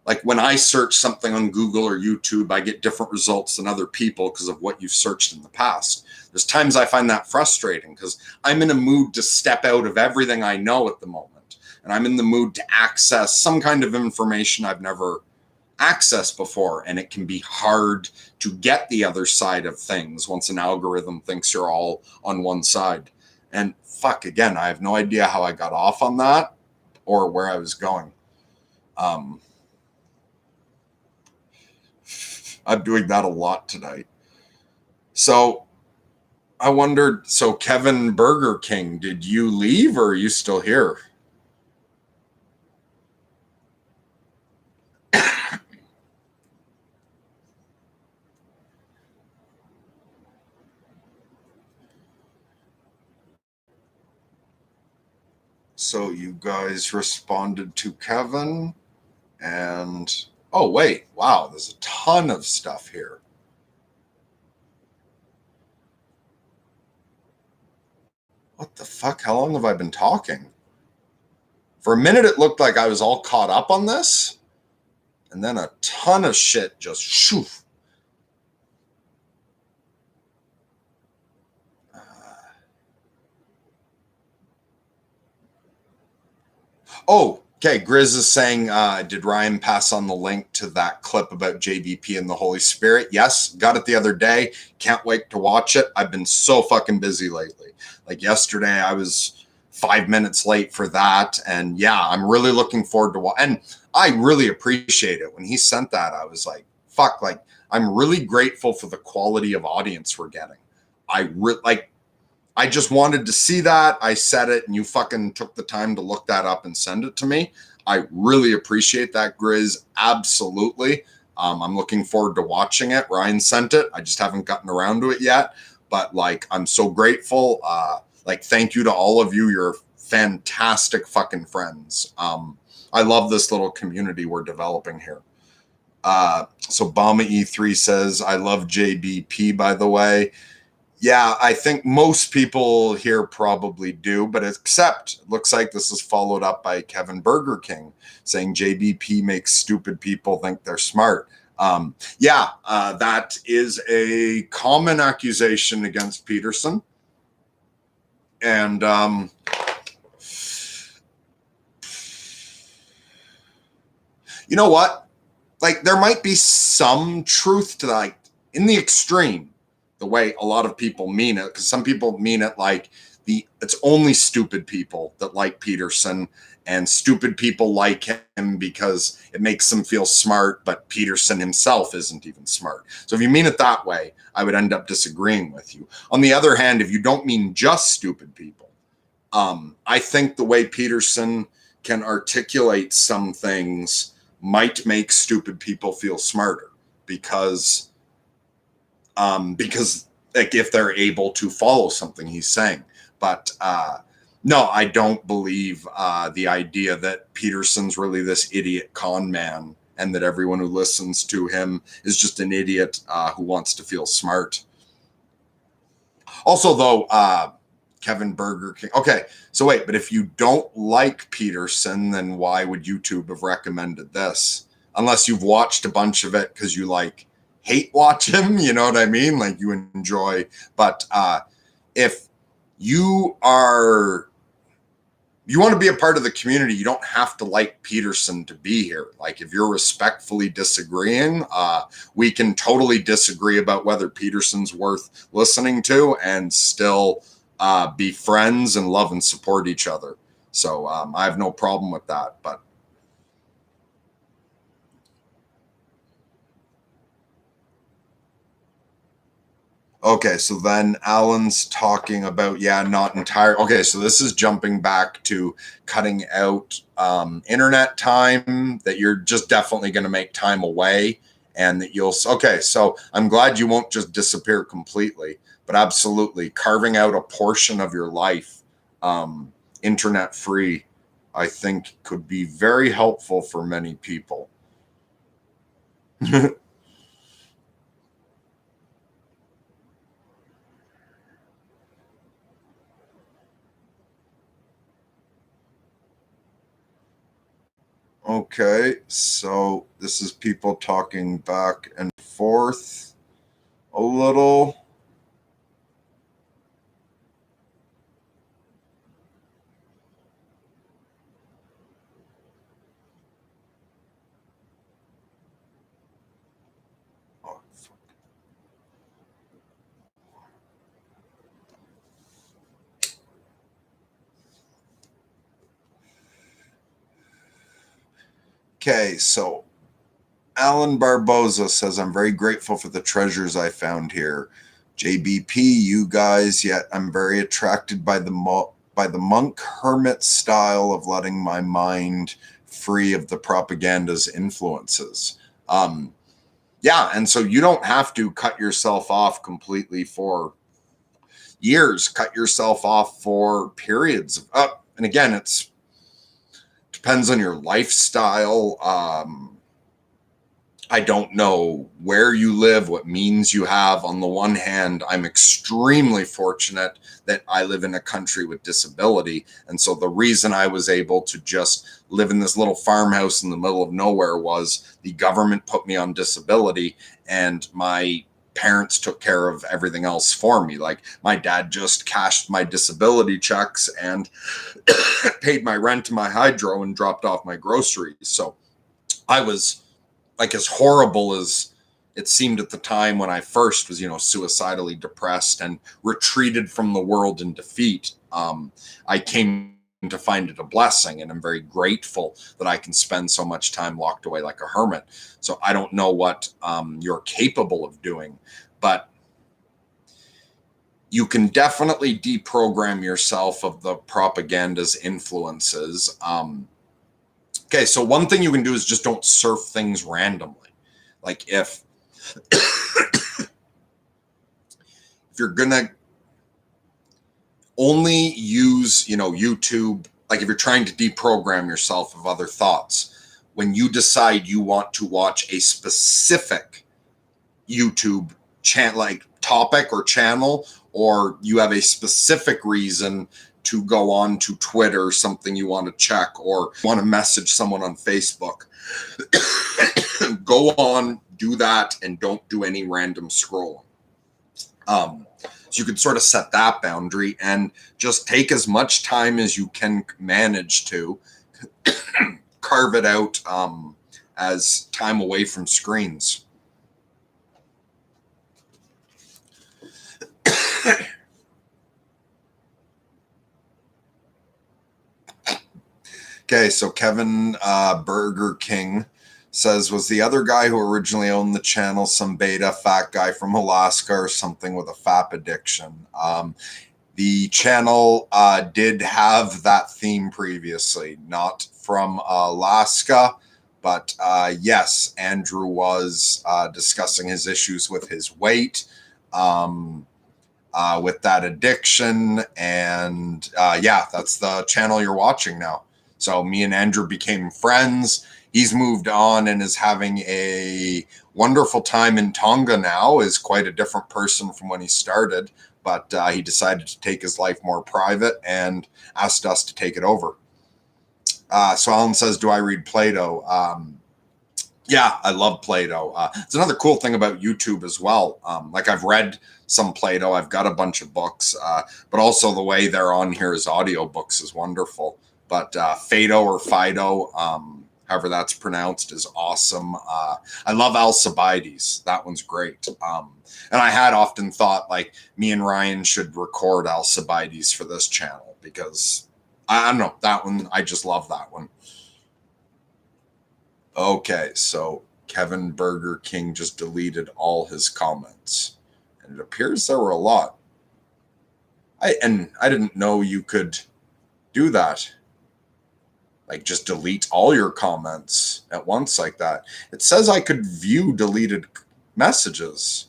like when I search something on Google or YouTube, I get different results than other people because of what you've searched in the past. There's times I find that frustrating because I'm in a mood to step out of everything I know at the moment and I'm in the mood to access some kind of information I've never accessed before, and it can be hard to get the other side of things once an algorithm thinks you're all on one side. And fuck, again, I have no idea how I got off on that or where I was going. I'm doing that a lot tonight. So I wondered, so Kevin Burger King, did you leave or are you still here? So you guys responded to Kevin and, oh, wait, wow, there's a ton of stuff here. What the fuck? How long have I been talking? For a minute, it looked like I was all caught up on this, and then a ton of shit just shoof. Oh, okay. Grizz is saying, did Ryan pass on the link to that clip about JBP and the Holy Spirit? Yes, got it the other day. Can't wait to watch it. I've been so fucking busy lately. Like yesterday, I was 5 minutes late for that. And yeah, I'm really looking forward to watch. And I really appreciate it. When he sent that, I was like, fuck, like, I'm really grateful for the quality of audience we're getting. I just wanted to see that. I said it, and you fucking took the time to look that up and send it to me. I really appreciate that, Grizz. Absolutely. I'm looking forward to watching it. Ryan sent it. I just haven't gotten around to it yet. But like, I'm so grateful. Like, thank you to all of you. You're fantastic fucking friends. I love this little community we're developing here. So Bama E3 says, I love JBP, by the way. Yeah, I think most people here probably do, but except it looks like this is followed up by Kevin Burger King saying JBP makes stupid people think they're smart. That is a common accusation against Peterson. And you know what? Like, there might be some truth to that, like, in the extreme, the way a lot of people mean it, because some people mean it like it's only stupid people that like Peterson, and stupid people like him because it makes them feel smart, but Peterson himself isn't even smart. So if you mean it that way, I would end up disagreeing with you. On the other hand, if you don't mean just stupid people, I think the way Peterson can articulate some things might make stupid people feel smarter because like if they're able to follow something he's saying. But no, I don't believe the idea that Peterson's really this idiot con man and that everyone who listens to him is just an idiot who wants to feel smart. Also, though, Kevin Burger King. Okay, so wait, but if you don't like Peterson, then why would YouTube have recommended this? Unless you've watched a bunch of it because you like hate watch him, you know what I mean? Like you enjoy. But if you want to be a part of the community, you don't have to like Peterson to be here. Like if you're respectfully disagreeing, we can totally disagree about whether Peterson's worth listening to and still be friends and love and support each other. So I have no problem with that. But okay, so then Alan's talking about, not entire. Okay, so this is jumping back to cutting out internet time, that you're just definitely going to make time away and that okay, so I'm glad you won't just disappear completely, but absolutely carving out a portion of your life internet free, I think could be very helpful for many people. Okay, so this is people talking back and forth a little. Okay, so Alan Barboza says, I'm very grateful for the treasures I found here. JBP, you guys, yet I'm very attracted by the monk hermit style of letting my mind free of the propaganda's influences. Yeah, and so you don't have to cut yourself off completely for years. Cut yourself off for periods of and again, it's depends on your lifestyle. I don't know where you live, what means you have. On the one hand, I'm extremely fortunate that I live in a country with disability. And so the reason I was able to just live in this little farmhouse in the middle of nowhere was the government put me on disability and my parents took care of everything else for me. Like my dad just cashed my disability checks and paid my rent to my hydro and dropped off my groceries. So I was like, as horrible as it seemed at the time when I first was, suicidally depressed and retreated from the world in defeat, I came to find it a blessing, and I'm very grateful that I can spend so much time locked away like a hermit. So I don't know what you're capable of doing, but you can definitely deprogram yourself of the propaganda's influences. Okay, so one thing you can do is just don't surf things randomly. Like if you're gonna only use, YouTube, like if you're trying to deprogram yourself of other thoughts, when you decide you want to watch a specific YouTube channel, like topic or channel, or you have a specific reason to go on to Twitter, something you want to check, or want to message someone on Facebook, go on, do that, and don't do any random scrolling. So you could sort of set that boundary and just take as much time as you can manage to carve it out as time away from screens. Okay, so Kevin Burger King says, was the other guy who originally owned the channel some beta fat guy from Alaska or something with a FAP addiction? The channel did have that theme previously, not from Alaska, but yes, Andrew was discussing his issues with his weight, with that addiction, and yeah, that's the channel you're watching now. So me and Andrew became friends. He's moved on and is having a wonderful time in Tonga now, is quite a different person from when he started, but he decided to take his life more private and asked us to take it over. So Alan says, do I read Plato? Yeah, I love Plato. It's another cool thing about YouTube as well. Like I've read some Plato, I've got a bunch of books, but also the way they're on here as audiobooks is wonderful. But Phaedo or Fido, however that's pronounced, is awesome. I love Alcibiades. That one's great. And I had often thought like me and Ryan should record Alcibiades for this channel because I don't know, that one, I just love that one. Okay, so Kevin Burger King just deleted all his comments. And it appears there were a lot. I didn't know you could do that. Like just delete all your comments at once like that. It says I could view deleted messages.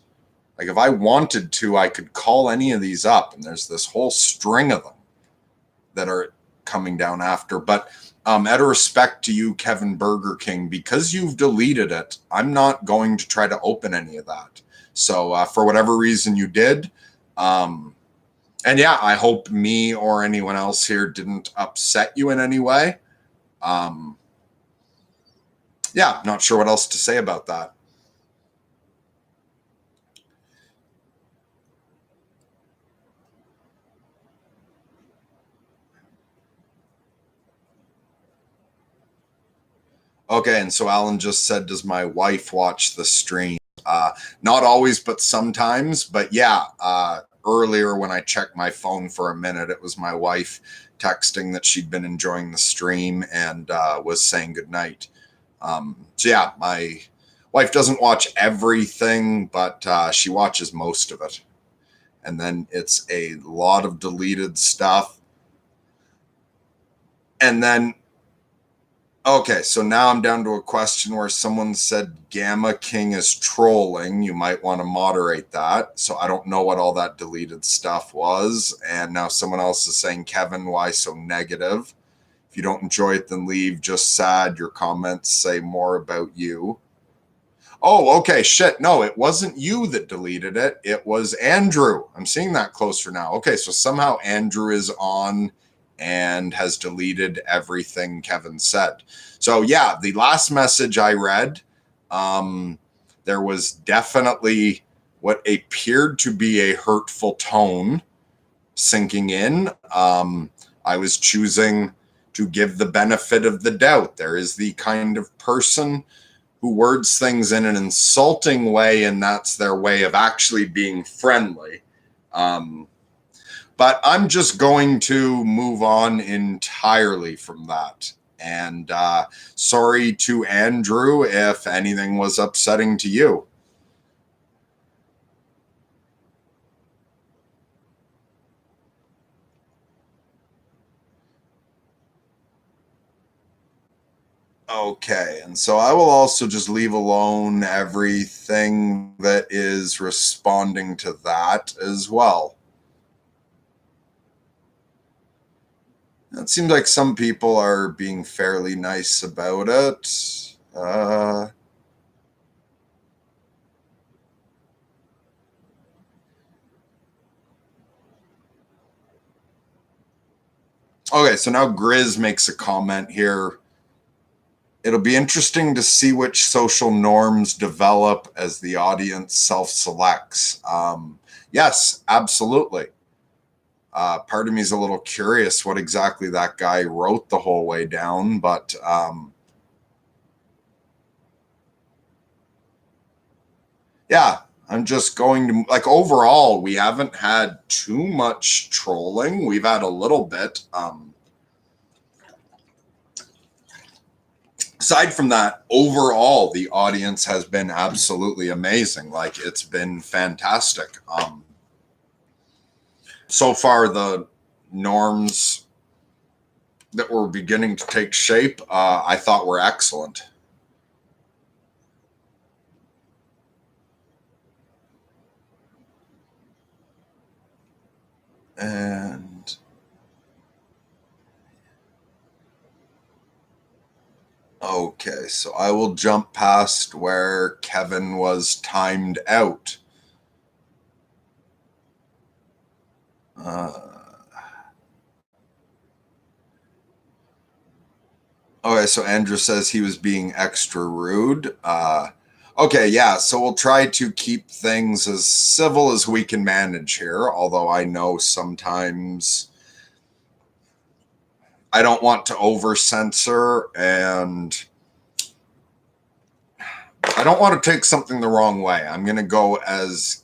Like if I wanted to, I could call any of these up, and there's this whole string of them that are coming down after. But out of respect to you, Kevin Burger King, because you've deleted it, I'm not going to try to open any of that. So for whatever reason you did, and yeah, I hope me or anyone else here didn't upset you in any way. Yeah, not sure what else to say about that. Okay, and so Alan just said, does my wife watch the stream? Not always, but sometimes. But yeah, earlier when I checked my phone for a minute, it was my wife texting that she'd been enjoying the stream and was saying goodnight. So yeah, my wife doesn't watch everything, but she watches most of it. And then it's a lot of deleted stuff. And then, okay, so now I'm down to a question where someone said Gamma King is trolling. You might want to moderate that. So I don't know what all that deleted stuff was. And now someone else is saying, Kevin, why so negative? If you don't enjoy it, then leave. Just sad. Your comments say more about you. Oh, okay. Shit. No, it wasn't you that deleted it. It was Andrew. I'm seeing that closer now. Okay, so somehow Andrew is on and has deleted everything Kevin said. So yeah, the last message I read, there was definitely what appeared to be a hurtful tone sinking in. I was choosing to give the benefit of the doubt. There is the kind of person who words things in an insulting way, and that's their way of actually being friendly. But I'm just going to move on entirely from that. And sorry to Andrew if anything was upsetting to you. Okay, and so I will also just leave alone everything that is responding to that as well. It seems like some people are being fairly nice about it. Okay, so now Grizz makes a comment here. It'll be interesting to see which social norms develop as the audience self selects. Yes, absolutely. Part of me is a little curious what exactly that guy wrote the whole way down, but yeah, I'm just going to like overall, we haven't had too much trolling. We've had a little bit. Aside from that, overall, the audience has been absolutely amazing. Like it's been fantastic. So far, the norms that were beginning to take shape, I thought were excellent. And okay, so I will jump past where Kevin was timed out. Uh, okay, so Andrew says he was being extra rude. Okay, yeah, so we'll try to keep things as civil as we can manage here, although I know sometimes I don't want to over censor and I don't want to take something the wrong way. I'm going to go as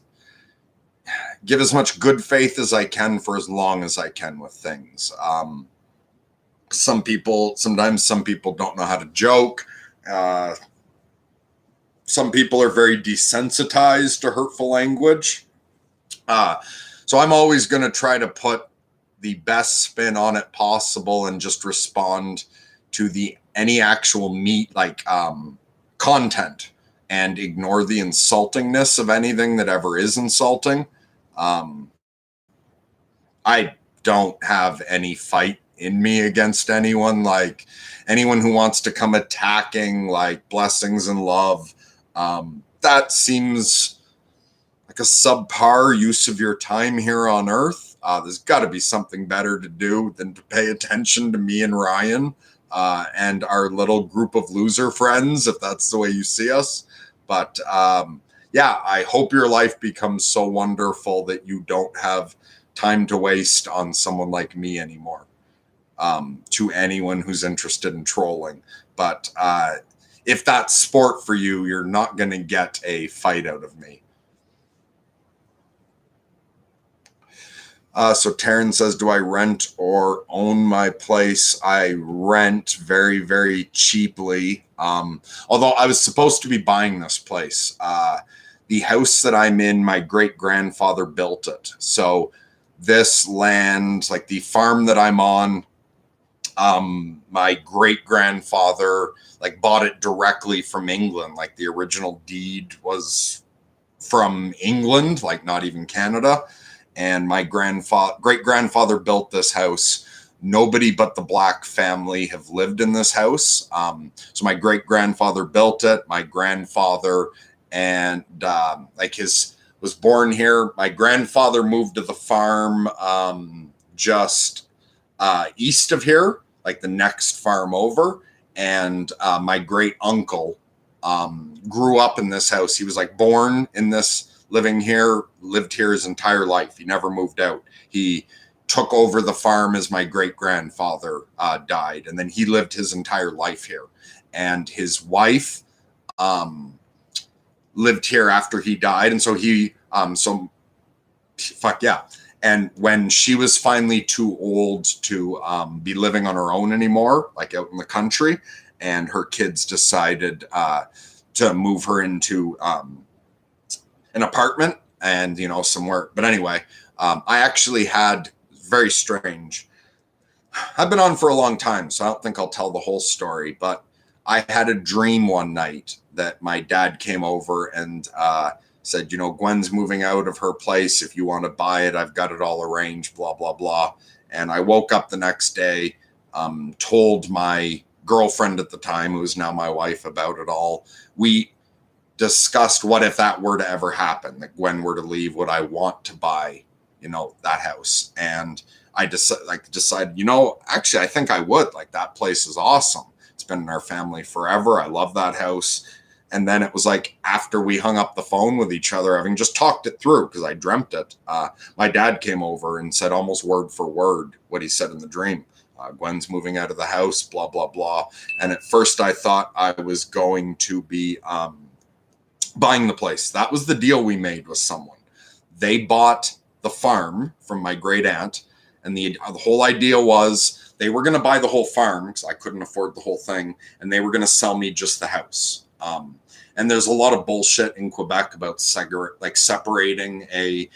give as much good faith as I can for as long as I can with things. Sometimes some people don't know how to joke. Uh, some people are very desensitized to hurtful language. Uh, so I'm always going to try to put the best spin on it possible and just respond to the any actual meat like content and ignore the insultingness of anything that ever is insulting. Um, I don't have any fight in me against anyone. Like anyone who wants to come attacking, like blessings and love, that seems like a subpar use of your time here on Earth. There's got to be something better to do than to pay attention to me and Ryan and our little group of loser friends, if that's the way you see us. But yeah, I hope your life becomes so wonderful that you don't have time to waste on someone like me anymore. To anyone who's interested in trolling. But if that's sport for you, you're not going to get a fight out of me. So Taryn says, do I rent or own my place? I rent very, very cheaply. Although I was supposed to be buying this place. The house that I'm in, my great grandfather built it. So this land, like the farm that I'm on, my great grandfather like bought it directly from England. Like the original deed was from England, like not even Canada. And my great grandfather built this house. Nobody but the Black family have lived in this house. So my great grandfather built it. My grandfather and like his was born here. My grandfather moved to the farm just east of here, like the next farm over. And my great uncle grew up in this house. He was like born in this, living here, lived here his entire life. He never moved out. He took over the farm as my great grandfather died, and then he lived his entire life here. And his wife lived here after he died, and so fuck yeah. And when she was finally too old to be living on her own anymore, like out in the country, and her kids decided to move her into an apartment and, you know, somewhere. But anyway, I actually had very strange. I've been on for a long time, so I don't think I'll tell the whole story, but I had a dream one night that my dad came over and said, you know, Gwen's moving out of her place. If you want to buy it, I've got it all arranged, blah, blah, blah. And I woke up the next day, told my girlfriend at the time, who is now my wife, about it all. We discussed what if that were to ever happen, that Gwen were to leave, would I want to buy, you know, that house? And I decided, you know, actually, I think I would. Like, that place is awesome. It's been in our family forever. I love that house. And then it was like after we hung up the phone with each other, having just talked it through, because I dreamt it, my dad came over and said almost word for word what he said in the dream. Gwen's moving out of the house, blah, blah, blah. And at first I thought I was going to be buying the place. That was the deal we made with someone. They bought the farm from my great aunt. And the whole idea was they were going to buy the whole farm because I couldn't afford the whole thing. And they were going to sell me just the house. And there's a lot of bullshit in Quebec about separating a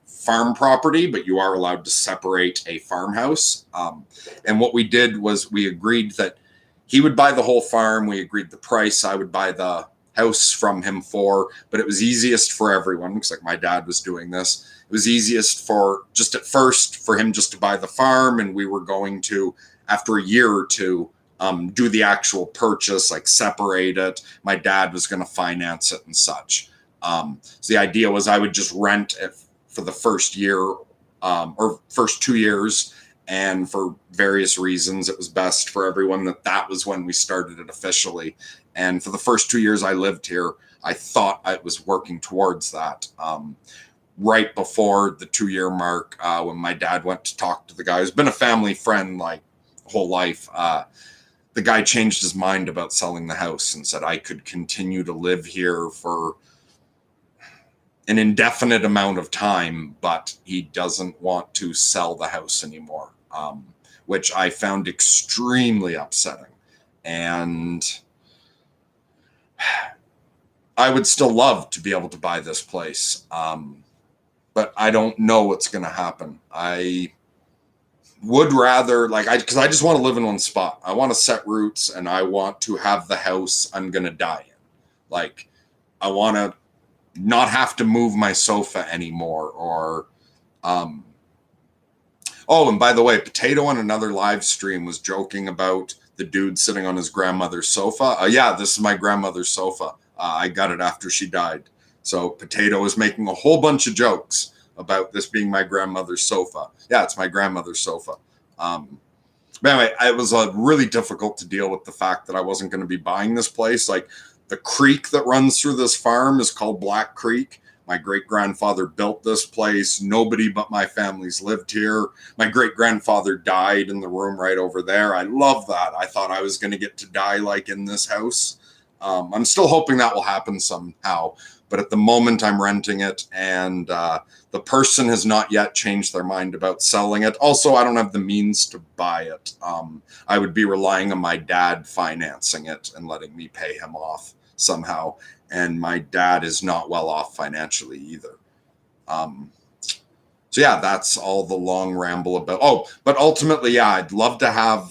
farm property, but you are allowed to separate a farmhouse. And what we did was we agreed that he would buy the whole farm. We agreed the price I would buy the house from him for, but it was easiest for everyone because like my dad was doing this. It was easiest for just at first for him just to buy the farm, and we were going to, after a year or two, do the actual purchase, like separate it. My dad was going to finance it and such. So the idea was I would just rent it for the first year or first 2 years. And for various reasons, it was best for everyone that was when we started it officially. And for the first 2 years I lived here, I thought I was working towards that. Right before the 2 year mark, when my dad went to talk to the guy who's been a family friend like whole life, the guy changed his mind about selling the house and said I could continue to live here for an indefinite amount of time, but he doesn't want to sell the house anymore, which I found extremely upsetting. And I would still love to be able to buy this place, but I don't know what's going to happen. I would rather, because I just want to live in one spot. I want to set roots, and I want to have the house I'm going to die in. Like, I want to not have to move my sofa anymore, or oh, and by the way, Potato on another live stream was joking about the dude sitting on his grandmother's sofa. Yeah, this is my grandmother's sofa. I got it after she died. So Potato is making a whole bunch of jokes about this being my grandmother's sofa. Yeah, it's my grandmother's sofa. But anyway, it was really difficult to deal with the fact that I wasn't going to be buying this place. Like, the creek that runs through this farm is called Black Creek. My great-grandfather built this place. Nobody but my family's lived here. My great-grandfather died in the room right over there. I love that. I thought I was going to get to die like in this house. I'm still hoping that will happen somehow, but at the moment I'm renting it, and the person has not yet changed their mind about selling it. Also, I don't have the means to buy it. I would be relying on my dad financing it and letting me pay him off somehow, and my dad is not well off financially either. Um, so yeah, that's all the long ramble about. Oh, but ultimately, yeah, I'd love to have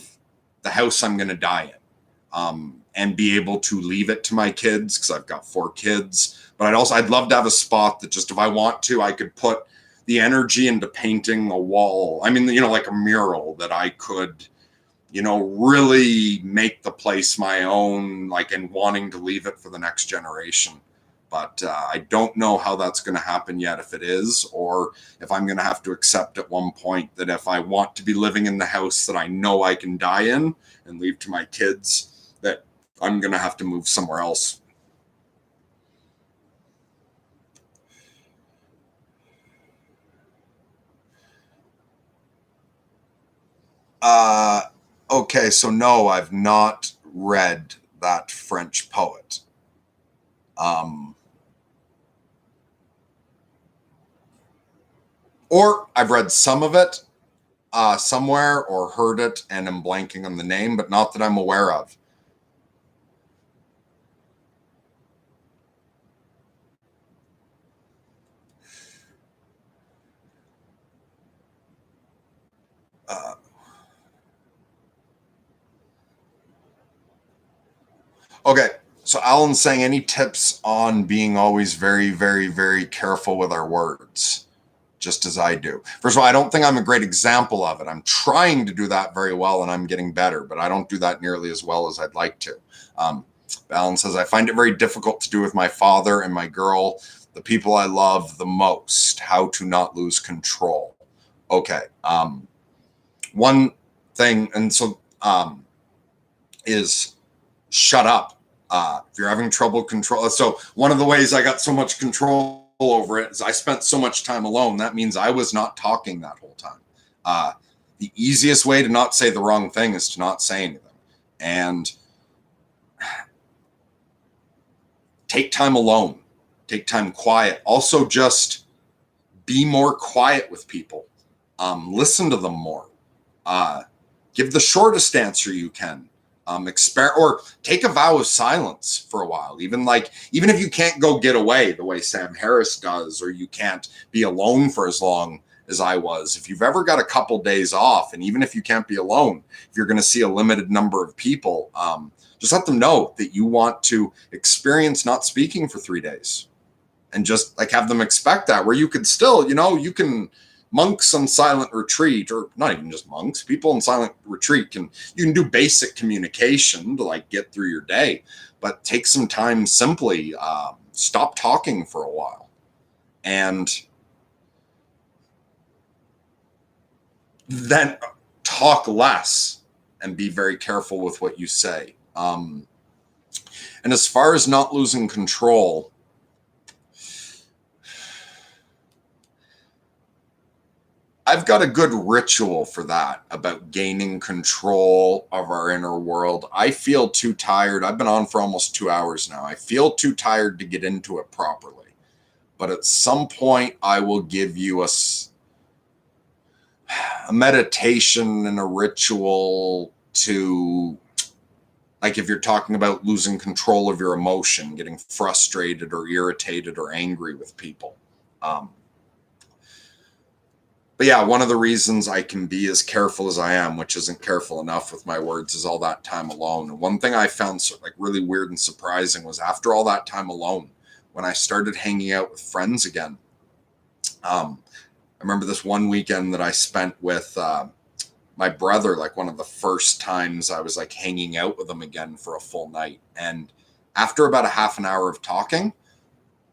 the house I'm going to die in, and be able to leave it to my kids because I've got 4 kids. But I'd love to have a spot that just if I want to, I could put the energy into painting a wall. I mean, like a mural that I could, really make the place my own, like, and wanting to leave it for the next generation. But I don't know how that's going to happen yet, if it is, or if I'm going to have to accept at one point that if I want to be living in the house that I know I can die in and leave to my kids, that I'm going to have to move somewhere else. Uh, okay, so no, I've not read that French poet. Um, or I've read some of it somewhere or heard it and am blanking on the name, but not that I'm aware of. Uh, okay, so Alan's saying any tips on being always very, very, very careful with our words, just as I do. First of all, I don't think I'm a great example of it. I'm trying to do that very well and I'm getting better, but I don't do that nearly as well as I'd like to. Alan says, I find it very difficult to do with my father and my girl, the people I love the most, how to not lose control. Okay. One thing, and so is shut up. If you're having trouble control, so one of the ways I got so much control over it is I spent so much time alone. That means I was not talking that whole time. The easiest way to not say the wrong thing is to not say anything, and take time alone, take time quiet. Also, just be more quiet with people. Listen to them more. Give the shortest answer you can. Or take a vow of silence for a while. Even if you can't go get away the way Sam Harris does, or you can't be alone for as long as I was. If you've ever got a couple days off, and even if you can't be alone, if you're going to see a limited number of people, just let them know that you want to experience not speaking for 3 days, and just have them expect that. Where you could still, you can. Monks on silent retreat, or not even just monks, people in silent retreat you can do basic communication to get through your day, but take some time, simply stop talking for a while and then talk less and be very careful with what you say. And as far as not losing control, I've got a good ritual for that, about gaining control of our inner world. I feel too tired. I've been on for almost 2 hours now. I feel too tired to get into it properly. But at some point, I will give you a meditation and a ritual to, if you're talking about losing control of your emotion, getting frustrated or irritated or angry with people. But yeah, one of the reasons I can be as careful as I am, which isn't careful enough with my words, is all that time alone. And one thing I found really weird and surprising was, after all that time alone, when I started hanging out with friends again, I remember this one weekend that I spent with my brother, one of the first times I was hanging out with him again for a full night. And after about a half an hour of talking,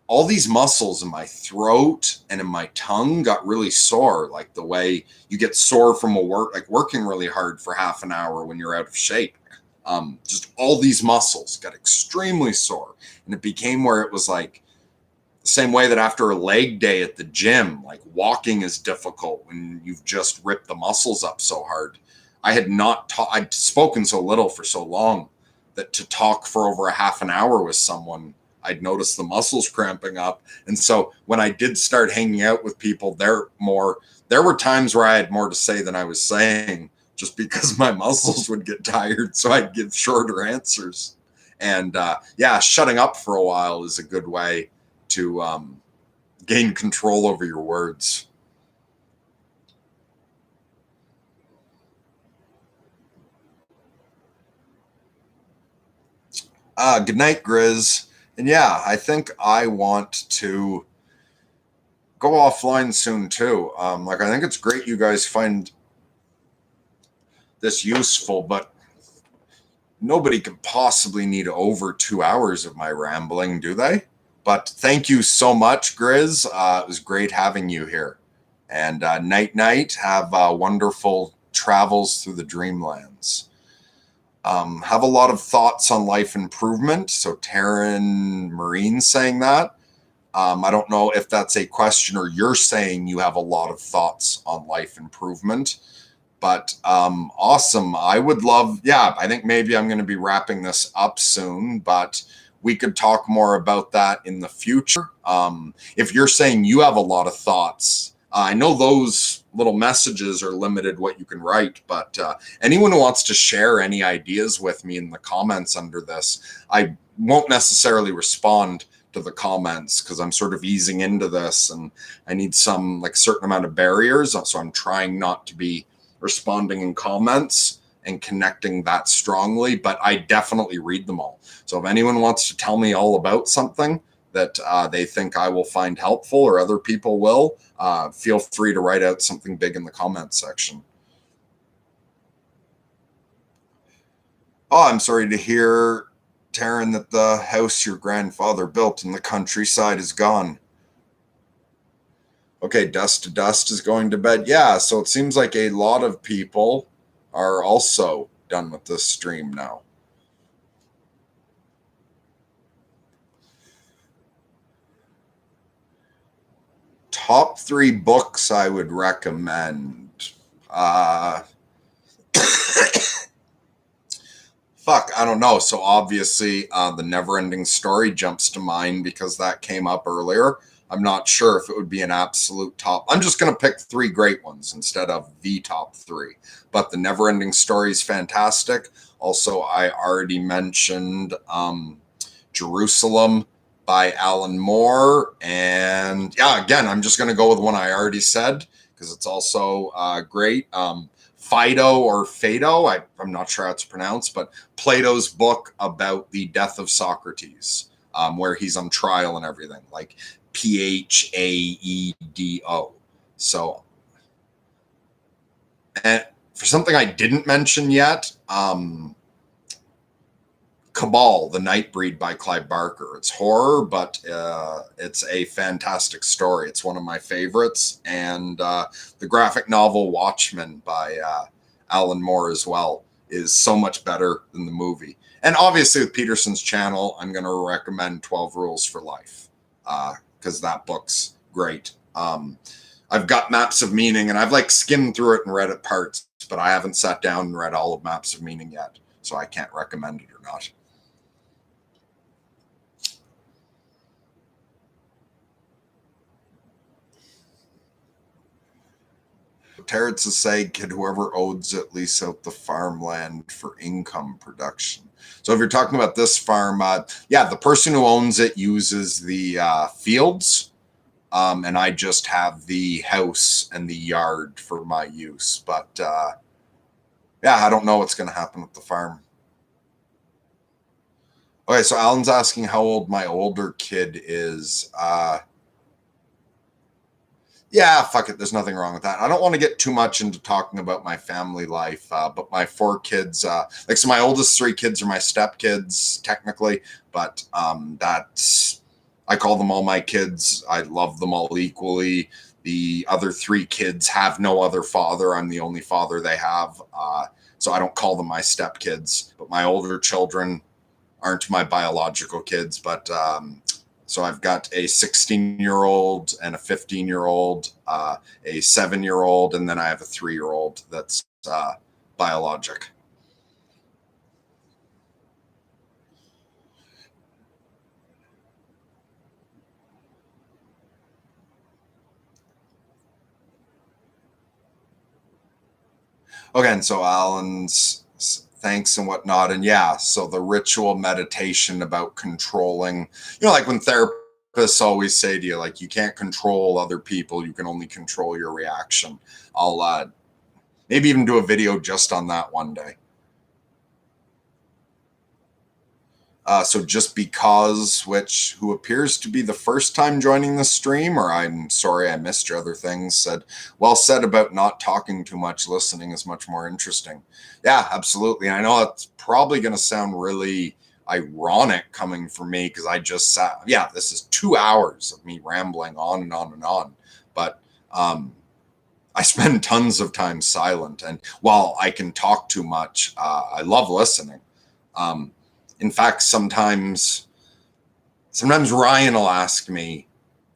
all these muscles in my throat and in my tongue got really sore, like the way you get sore from working really hard for half an hour when you're out of shape. Just all these muscles got extremely sore. And it became where it was the same way that after a leg day at the gym, walking is difficult when you've just ripped the muscles up so hard. I'd spoken so little for so long. that to talk for over a half an hour with someone, I'd notice the muscles cramping up. And so when I did start hanging out with people, there were times where I had more to say than I was saying, just because my muscles would get tired. So I'd give shorter answers. And yeah, shutting up for a while is a good way to gain control over your words. Good night, Grizz. And yeah, I think I want to go offline soon too. Like, I think it's great you guys find this useful, but nobody could possibly need over 2 hours of my rambling, do they? But thank you so much, Grizz. It was great having you here. And night, night. Have wonderful travels through the dreamlands. Have a lot of thoughts on life improvement. So Taryn Marine saying that. I don't know if that's a question or you're saying you have a lot of thoughts on life improvement, but awesome. I would love, yeah, I think maybe I'm going to be wrapping this up soon, but we could talk more about that in the future. If you're saying you have a lot of thoughts, I know those little messages are limited what you can write, but anyone who wants to share any ideas with me in the comments under this, I won't necessarily respond to the comments because I'm sort of easing into this and I need some like certain amount of barriers. So I'm trying not to be responding in comments and connecting that strongly, but I definitely read them all. So if anyone wants to tell me all about something that they think I will find helpful or other people will, feel free to write out something big in the comments section. Oh, I'm sorry to hear, Taryn, that the house your grandfather built in the countryside is gone. Okay, Dust to Dust is going to bed. Yeah, so it seems like a lot of people are also done with this stream now. Top 3 books I would recommend. Fuck, I don't know. So obviously, The Neverending Story jumps to mind because that came up earlier. I'm not sure if it would be an absolute top. I'm just going to pick 3 great ones instead of the top 3. But The Neverending Story is fantastic. Also, I already mentioned Jerusalem by Alan Moore. And yeah, again, I'm just going to go with one I already said because it's also great. Fido or Phaedo, I'm not sure how it's pronounced, but Plato's book about the death of Socrates, where he's on trial and everything, like Phaedo. So, and for something I didn't mention yet, Cabal, The Nightbreed by Clive Barker. It's horror, but it's a fantastic story. It's one of my favorites. And the graphic novel Watchmen by Alan Moore as well is so much better than the movie. And obviously with Peterson's channel, I'm going to recommend 12 Rules for Life because that book's great. I've got Maps of Meaning and I've like skimmed through it and read it parts, but I haven't sat down and read all of Maps of Meaning yet. So I can't recommend it or not. Terrence is saying, can whoever owns it lease out the farmland for income production? So if you're talking about this farm, yeah, the person who owns it uses the fields, and I just have the house and the yard for my use. But yeah, I don't know what's going to happen with the farm. Okay, so Alan's asking how old my older kid is. Yeah, fuck it. There's nothing wrong with that. I don't want to get too much into talking about my family life, but my 4 kids, like, so my oldest 3 kids are my stepkids, technically, but I call them all my kids. I love them all equally. The other 3 kids have no other father. I'm the only father they have. So I don't call them my stepkids, but my older children aren't my biological kids, but so I've got a 16-year-old and a 15-year-old, a 7-year-old, and then I have a 3-year-old that's biologic. Okay, and so Alan's thanks and whatnot. And yeah, so the ritual meditation about controlling, like when therapists always say to you, like, you can't control other people, you can only control your reaction. I'll maybe even do a video just on that one day. So just because, who appears to be the first time joining the stream, or I'm sorry I missed your other things, said, well said about not talking too much, listening is much more interesting. Yeah, absolutely. And I know that's probably going to sound really ironic coming from me because I just sat, this is 2 hours of me rambling on and on and on. But I spend tons of time silent. And while I can talk too much, I love listening. In fact, sometimes Ryan will ask me,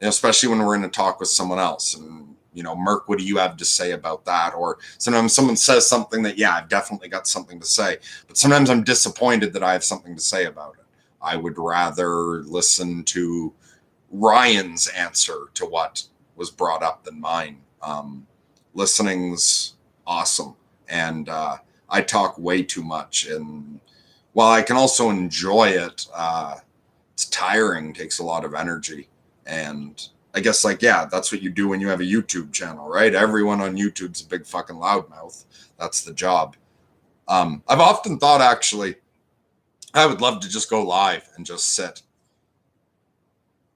especially when we're in a talk with someone else, and Merc, what do you have to say about that? Or sometimes someone says something that, I've definitely got something to say, but sometimes I'm disappointed that I have something to say about it. I would rather listen to Ryan's answer to what was brought up than mine. Listening's awesome, and I talk way too much, and while I can also enjoy it, it's tiring, takes a lot of energy. And I guess, that's what you do when you have a YouTube channel, right? Everyone on YouTube's a big fucking loudmouth. That's the job. I've often thought, actually, I would love to just go live and just sit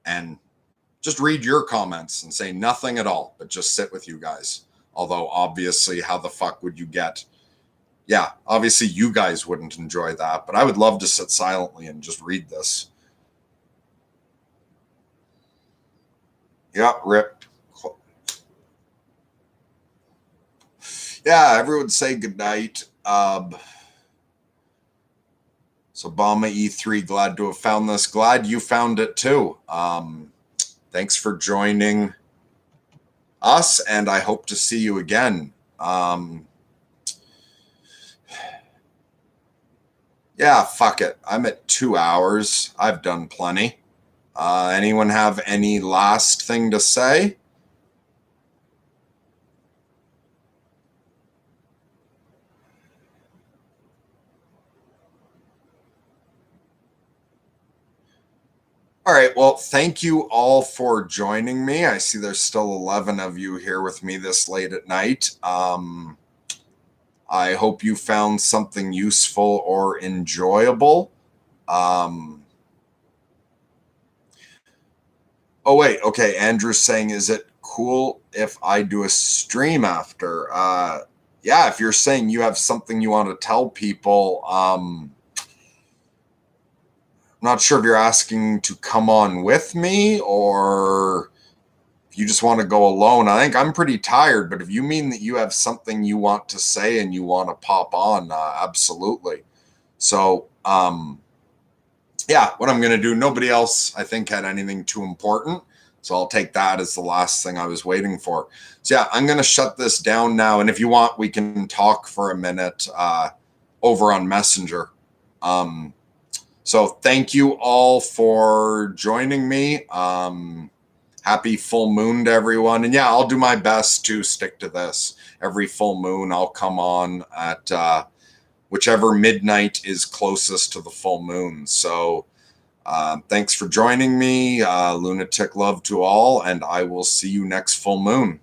and just read your comments and say nothing at all, but just sit with you guys. Although, obviously, how the fuck would you get... Yeah, obviously you guys wouldn't enjoy that, but I would love to sit silently and just read this. Yeah, rip. Yeah, everyone say goodnight. So Obama E3, glad to have found this. Glad you found it too. Thanks for joining us, and I hope to see you again. Yeah, fuck it. I'm at 2 hours. I've done plenty. Anyone have any last thing to say? All right. Well, thank you all for joining me. I see there's still 11 of you here with me this late at night. I hope you found something useful or enjoyable. Oh, wait. Okay. Andrew's saying, is it cool if I do a stream after? Yeah, if you're saying you have something you want to tell people, I'm not sure if you're asking to come on with me or if you just want to go alone. I think I'm pretty tired, but if you mean that you have something you want to say and you want to pop on, absolutely. So, yeah, what I'm going to do, nobody else, I think, had anything too important. So I'll take that as the last thing I was waiting for. So yeah, I'm going to shut this down now. And if you want, we can talk for a minute over on Messenger. So thank you all for joining me. Happy full moon to everyone. And yeah, I'll do my best to stick to this. Every full moon, I'll come on at whichever midnight is closest to the full moon. So thanks for joining me. Lunatic love to all, and I will see you next full moon.